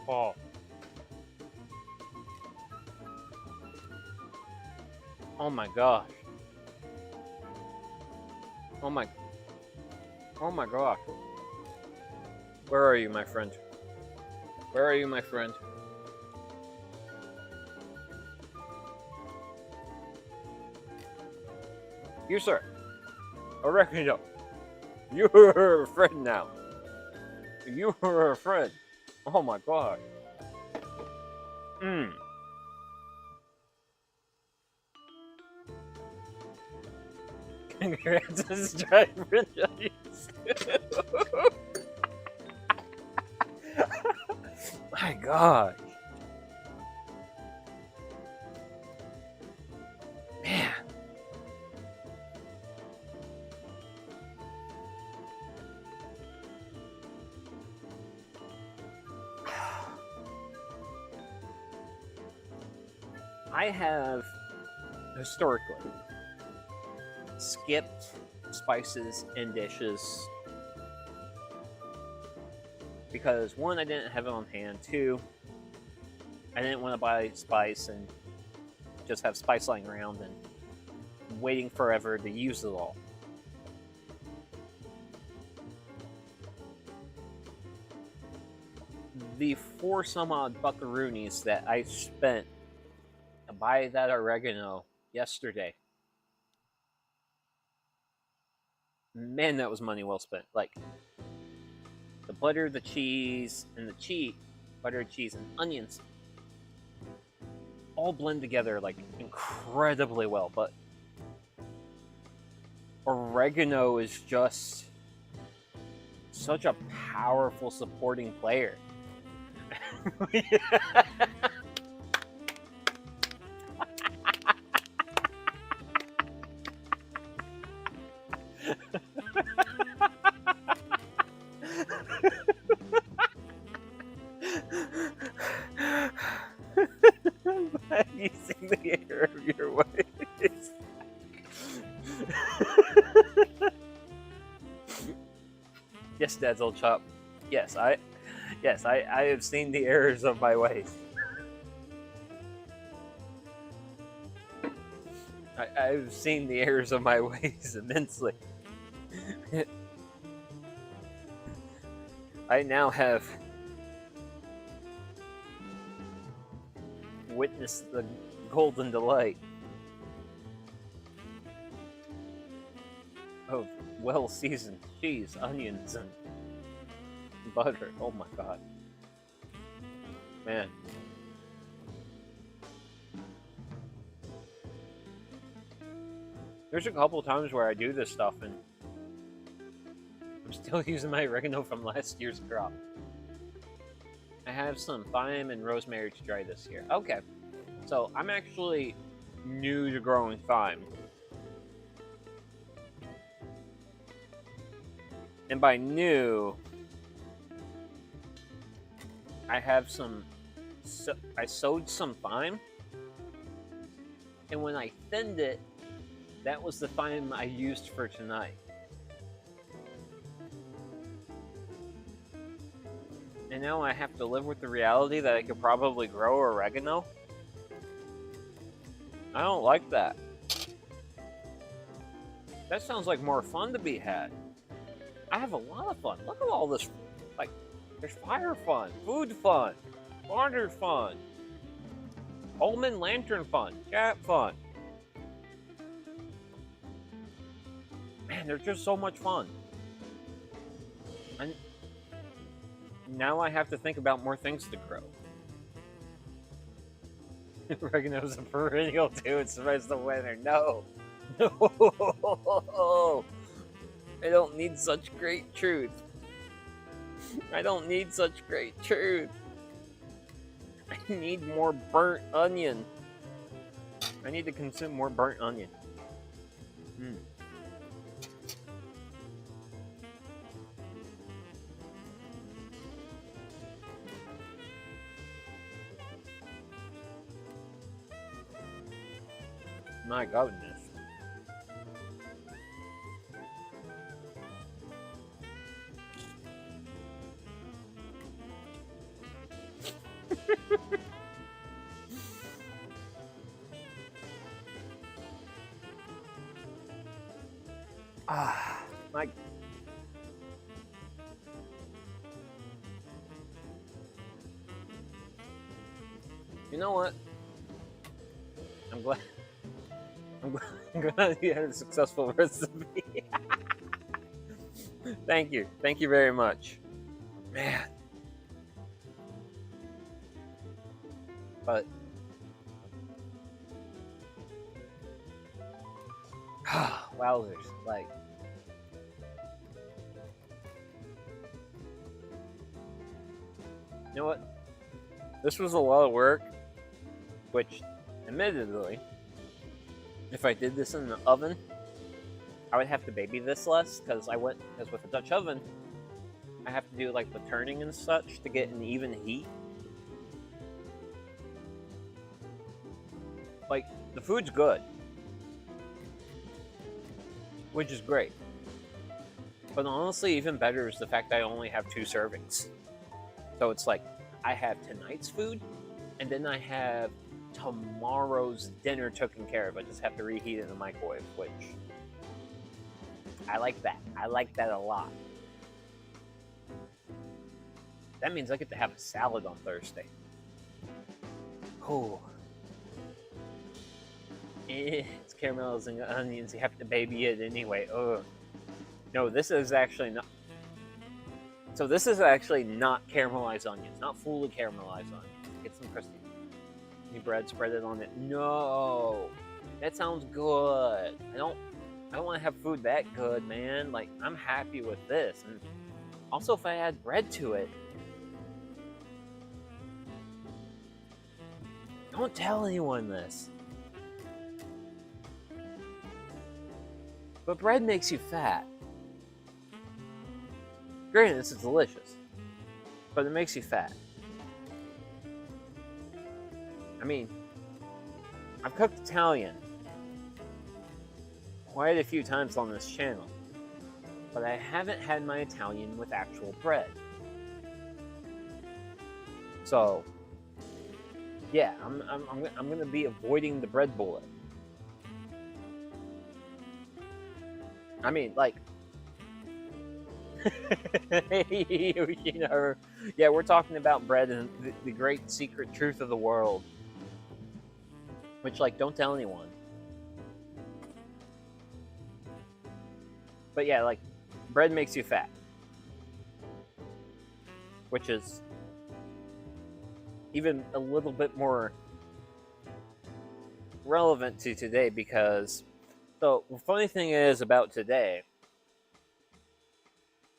Oh. Oh my gosh. Oh my gosh. Where are you, my friend? Where are you, my friend? You, sir. Oregano. You're a friend now. You are a friend. Oh my god. Congrats, driver. My god. Man. I have historically skipped spices and dishes because one, I didn't have it on hand. Two, I didn't want to buy spice and just have spice lying around and waiting forever to use it all. The 4 some odd buckaroonies that I spent to buy that oregano yesterday, man, that was money well spent. Like, the butter, the cheese, and butter, cheese, and onions all blend together like incredibly well, but oregano is just such a powerful supporting player. By using the air of your ways. Yes, Dad's old chop. Yes, I have seen the errors of my ways. I've seen the errors of my ways immensely. I now have witnessed the golden delight of well-seasoned cheese, onions, and butter. Oh my god. Man. There's a couple times where I do this stuff and I'm still using my oregano from last year's crop. I have some thyme and rosemary to try this year. Okay, so I'm actually new to growing thyme. And by new, I have I sowed some thyme, and when I thinned it, that was the thyme I used for tonight. And now I have to live with the reality that I could probably grow oregano. I don't like that. That sounds like more fun to be had. I have a lot of fun. Look at all this. Like, there's fire fun, food fun, water fun, almond lantern fun, chat fun. Man, there's just so much fun. And now I have to think about more things to grow. Oregano's a perennial too. It survives the winter. No. No. I don't need such great truth. I don't need such great truth. I need more burnt onion. I need to consume more burnt onion. Mm. My goodness. Ah, my. You know what? I'm glad. I'm glad you had a successful recipe. Thank you. Thank you very much. Man. But wowzers, like you know what? This was a lot of work, which admittedly, if I did this in the oven, I would have to baby this less because with a Dutch oven, I have to do like the turning and such to get an even heat. Like the food's good, which is great. But honestly, even better is the fact that I only have 2 servings. So it's like I have tonight's food, and then I have tomorrow's dinner taken care of. I just have to reheat it in the microwave, which I like that. I like that a lot. That means I get to have a salad on Thursday. Oh. It's caramelizing onions. You have to baby it anyway. Oh. No, this is actually not. So this is actually not caramelized onions. Not fully caramelized onions. Get some crispy bread, spread it on it. No. That sounds good. I don't want to have food that good, man. Like, I'm happy with this. And also, if I add bread to it, don't tell anyone this. But bread makes you fat. Granted, this is delicious, but it makes you fat. I mean, I've cooked Italian quite a few times on this channel, but I haven't had my Italian with actual bread. So, yeah, I'm gonna be avoiding the bread bullet. I mean, like, you know, yeah, we're talking about bread and the great secret truth of the world, which, like, don't tell anyone. But yeah, like, bread makes you fat, which is even a little bit more relevant to today because, so the funny thing is about today,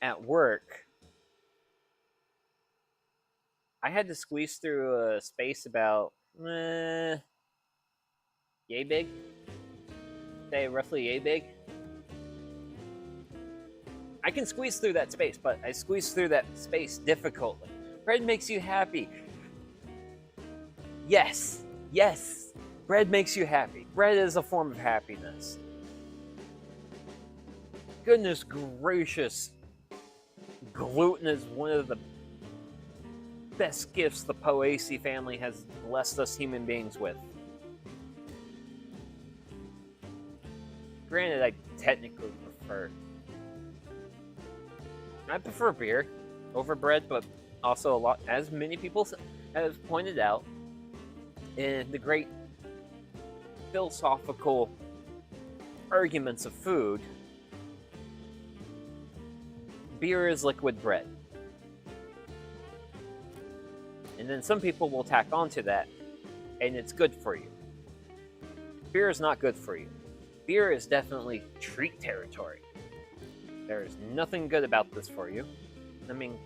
at work, I had to squeeze through a space about yay big. Say roughly yay big. I can squeeze through that space, but I squeeze through that space difficultly. Bread makes you happy. Yes, yes, bread makes you happy. Bread is a form of happiness. Goodness gracious. Gluten is one of the best gifts the Poaceae family has blessed us human beings with. Granted, I technically prefer beer over bread, but also a lot, as many people have pointed out, in the great philosophical arguments of food, beer is liquid bread. And then some people will tack onto that, and it's good for you. Beer is not good for you. Beer is definitely treat territory. There is nothing good about this for you. I mean,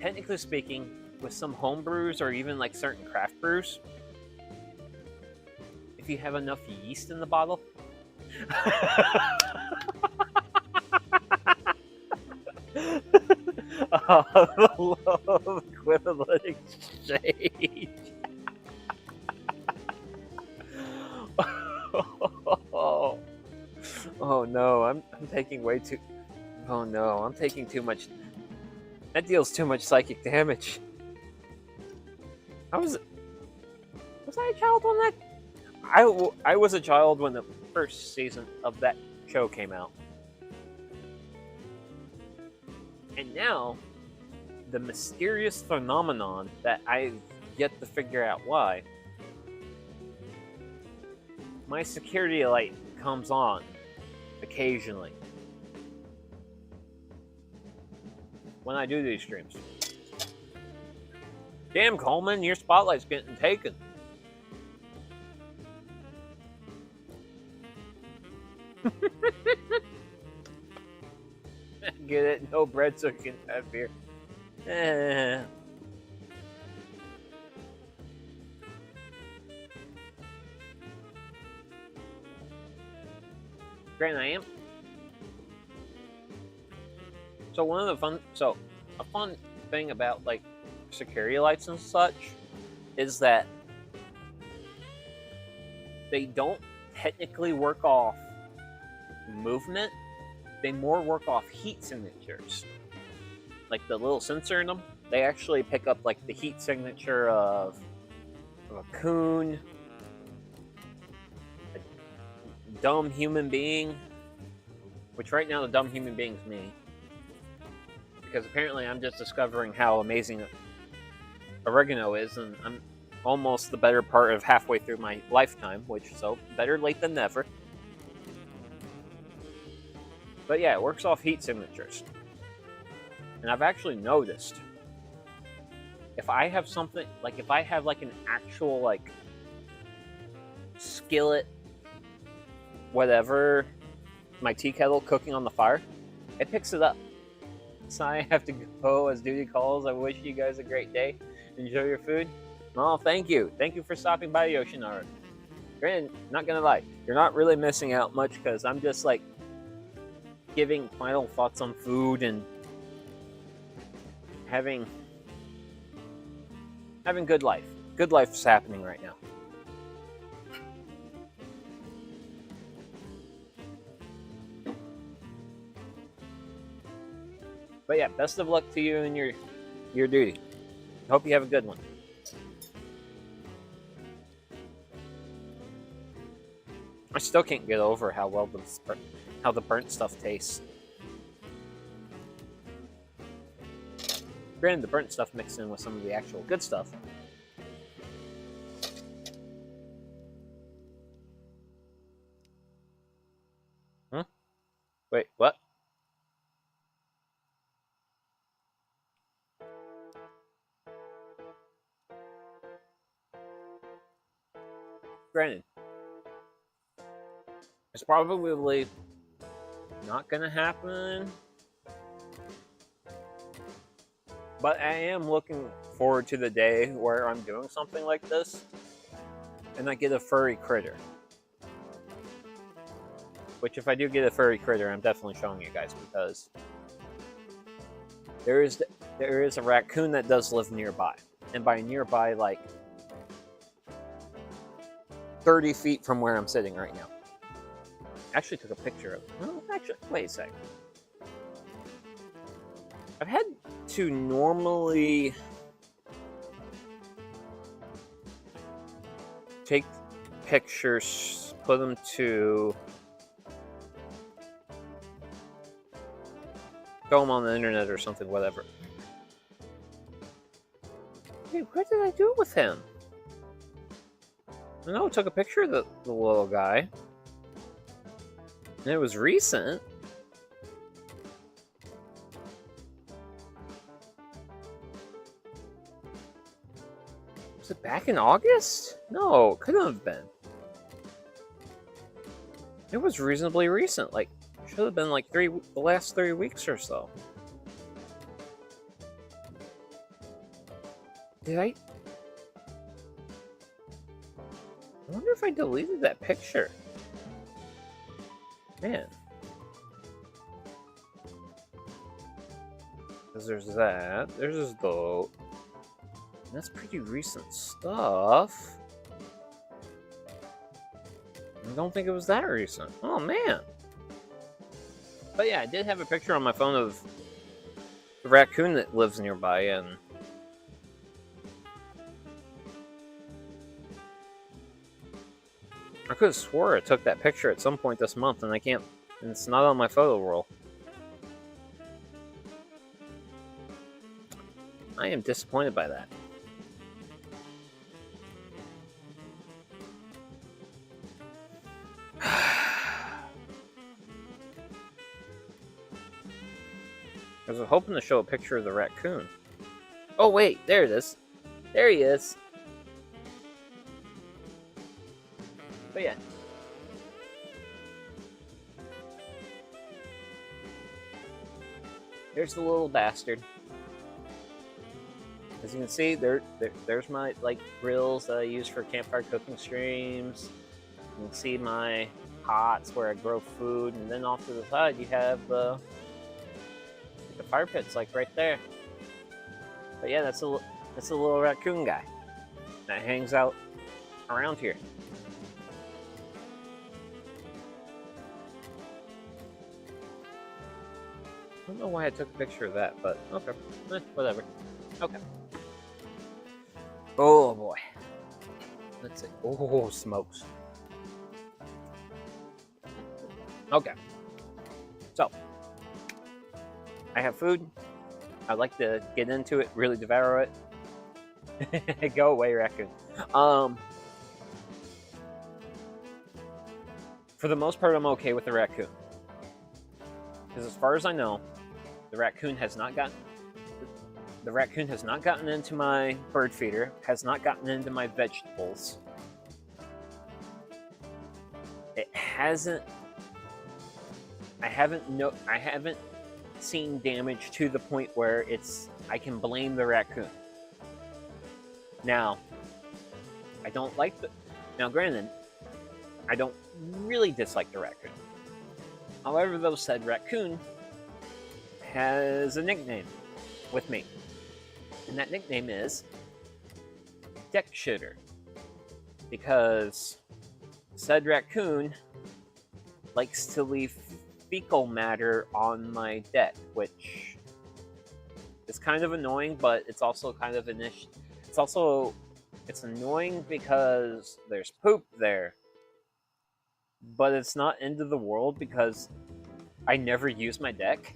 technically speaking, with some home brews or even like certain craft brews, if you have enough yeast in the bottle, the love equivalent exchange. Oh no, I'm taking way too. Oh no, I'm taking too much. That deals too much psychic damage. Was I a child when that? I was a child when the first season of that show came out. And now, the mysterious phenomenon that I've yet to figure out why, my security light comes on occasionally when I do these streams. Damn, Coleman, your spotlight's getting taken. Get it? No bread so you can have beer. Grant, I am. So a fun thing about like security lights and such is that they don't technically work off movement. They more work off heat signatures. Like the little sensor in them, they actually pick up like the heat signature of a coon, a dumb human being, which right now the dumb human being is me. Because apparently I'm just discovering how amazing oregano is, and I'm almost the better part of halfway through my lifetime, which so better late than never. But yeah, it works off heat signatures. And I've actually noticed if I have something, like if I have like an actual like skillet, whatever, my tea kettle cooking on the fire, it picks it up. So I have to go as duty calls. I wish you guys a great day. Enjoy your food. Oh, thank you. Thank you for stopping by, Yoshinaru. Granted, not gonna lie, you're not really missing out much because I'm just like giving final thoughts on food and having good life. Good life's happening right now. But yeah, best of luck to you and your duty. Hope you have a good one. I still can't get over how well the burnt stuff tastes. Granted, the burnt stuff mixed in with some of the actual good stuff. Huh? Wait, what? Granted, it's probably not gonna happen, but I am looking forward to the day where I'm doing something like this and I get a furry critter. Which, if I do get a furry critter, I'm definitely showing you guys, because there is a raccoon that does live nearby, and by nearby, like 30 feet from where I'm sitting right now. I actually took a picture of it. Well, actually, wait a second. I've had to normally take pictures, put them to throw them on the internet or something, whatever. Hey, what did I do with him? I know I took a picture of the little guy. And it was recent. Was it back in August? No, it couldn't have been. It was reasonably recent. Like, should have been like the last 3 weeks or so. I wonder if I deleted that picture. Man. Because there's that. There's this boat. That's pretty recent stuff. I don't think it was that recent. Oh, man. But yeah, I did have a picture on my phone of the raccoon that lives nearby, and I could have swore I took that picture at some point this month, and I can't, and it's not on my photo roll. I am disappointed by that. I was hoping to show a picture of the raccoon. Oh wait, there it is. There he is. But yeah. There's the little bastard. As you can see, there's my grills that I use for campfire cooking streams. You can see my pots where I grow food, and then off to the side you have the fire pits right there. But yeah, that's a little raccoon guy that hangs out around here. I don't know why I took a picture of that, but okay, whatever. Okay. Oh boy. Let's see. Oh, smokes. Okay. So, I have food. I'd like to get into it, really devour it. Go away, raccoon. For the most part, I'm okay with the raccoon. Because as far as I know, the raccoon has not gotten into my bird feeder, has not gotten into my vegetables. It hasn't. I haven't seen damage to the point where I can blame the raccoon. Now, I don't like now granted, I don't really dislike the raccoon. However, though, said raccoon has a nickname with me. And that nickname is Deck Shitter. Because said raccoon likes to leave fecal matter on my deck, which is kind of annoying, but it's also kind of it's annoying because there's poop there. But it's not end of the world because I never use my deck.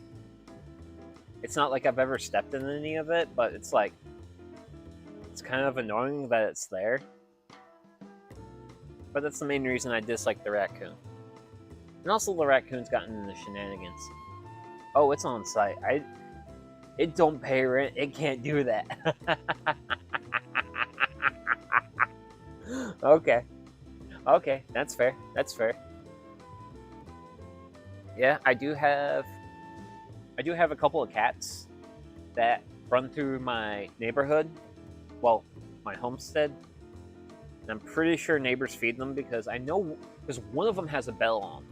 It's not like I've ever stepped in any of it, but it's kind of annoying that it's there. But that's the main reason I dislike the raccoon. And also the raccoon's gotten into shenanigans. Oh, it's on site. It don't pay rent. It can't do that. Okay. Okay, that's fair. That's fair. Yeah, I do have a couple of cats that run through my neighborhood. Well, my homestead. And I'm pretty sure neighbors feed them because one of them has a bell on.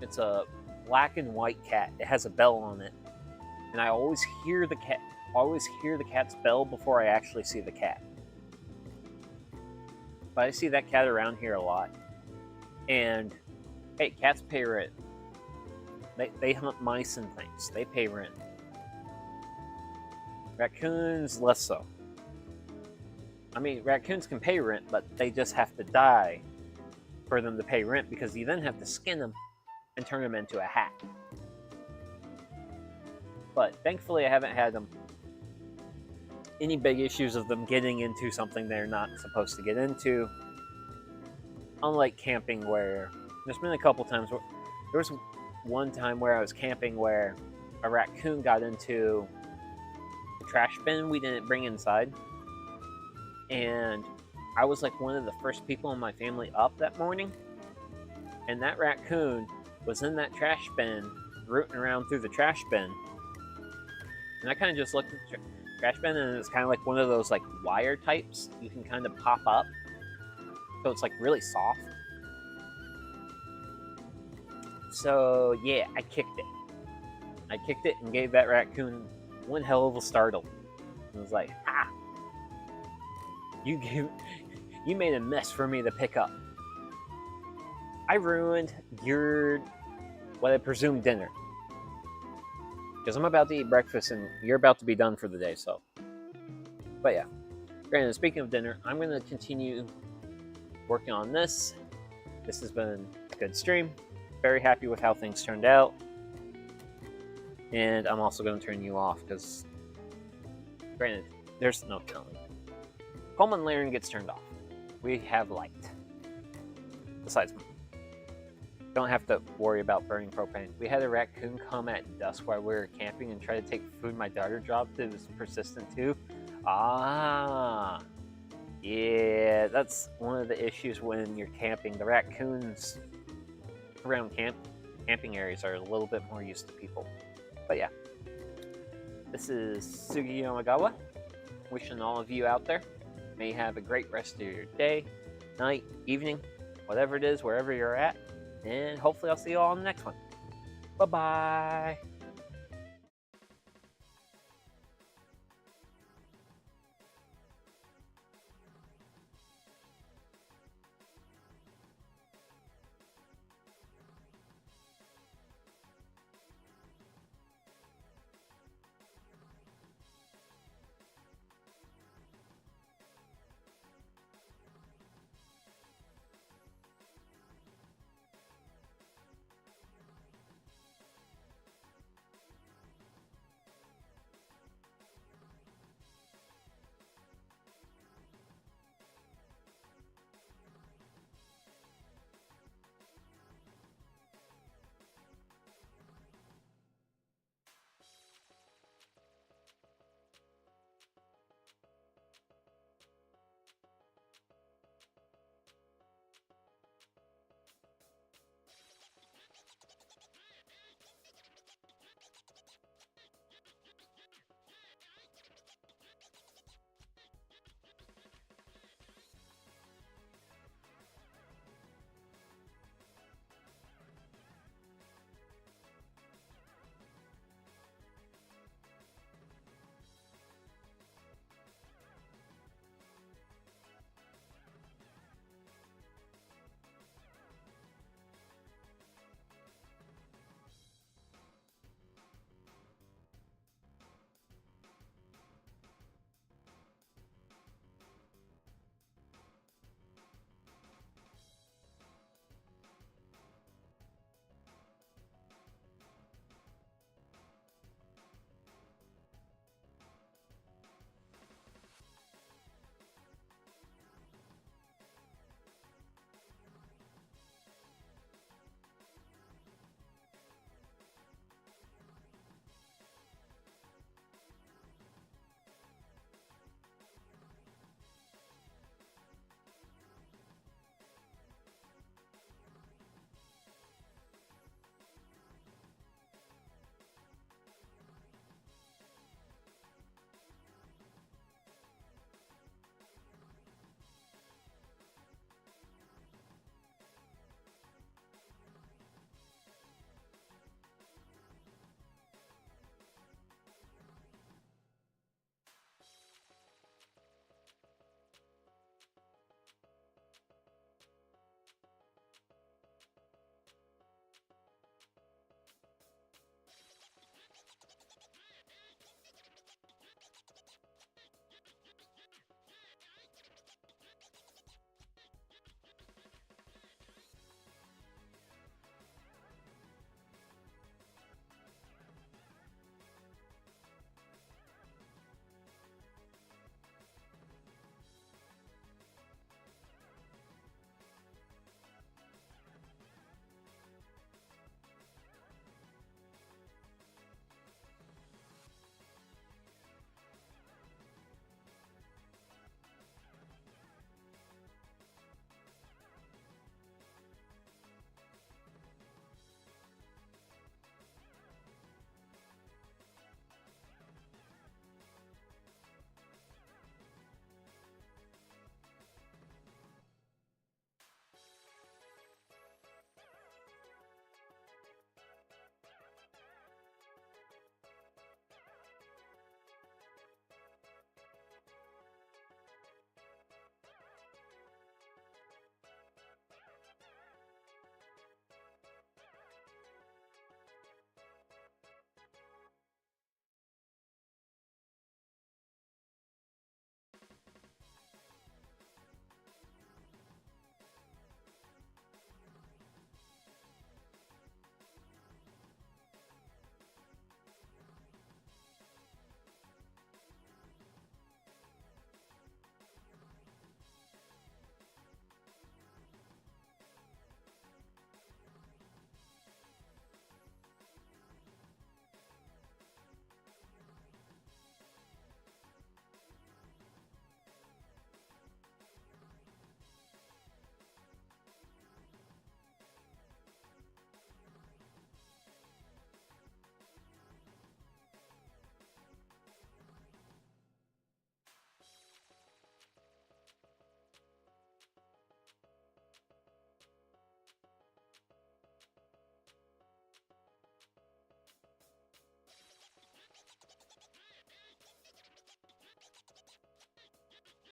It's a black and white cat. It has a bell on it. And I always hear the cat's bell before I actually see the cat. But I see that cat around here a lot. And hey, cats pay rent. They hunt mice and things. They pay rent. Raccoons, less so. I mean, raccoons can pay rent, but they just have to die for them to pay rent because you then have to skin them and turn them into a hat. But thankfully, I haven't had any big issues of them getting into something they're not supposed to get into. Unlike camping, where there's been a couple times where there was one time where I was camping where a raccoon got into a trash bin we didn't bring inside. And I was one of the first people in my family up that morning. And that raccoon was in that trash bin, rooting around through the trash bin. And I kind of just looked at trash bin, and it's kind of like one of those like wire types you can kind of pop up, so it's like really soft. So yeah, I kicked it. I kicked it and gave that raccoon one hell of a startle. I was like, ah, you made a mess for me to pick up. I ruined your, what I presume, dinner. Because I'm about to eat breakfast and you're about to be done for the day, so. But yeah. Granted, speaking of dinner, I'm going to continue working on this. This has been a good stream. Very happy with how things turned out. And I'm also going to turn you off because, granted, there's no telling. Coleman Laren gets turned off. We have light. Besides, don't have to worry about burning propane. We had a raccoon come at dusk while we were camping and try to take food my daughter dropped. It was persistent too. Ah, yeah, that's one of the issues when you're camping. The raccoons around camping areas are a little bit more used to people. But yeah, this is Sugi Yamagawa, wishing all of you out there may have a great rest of your day, night, evening, whatever it is, wherever you're at, and hopefully I'll see you all in the next one. Bye-bye.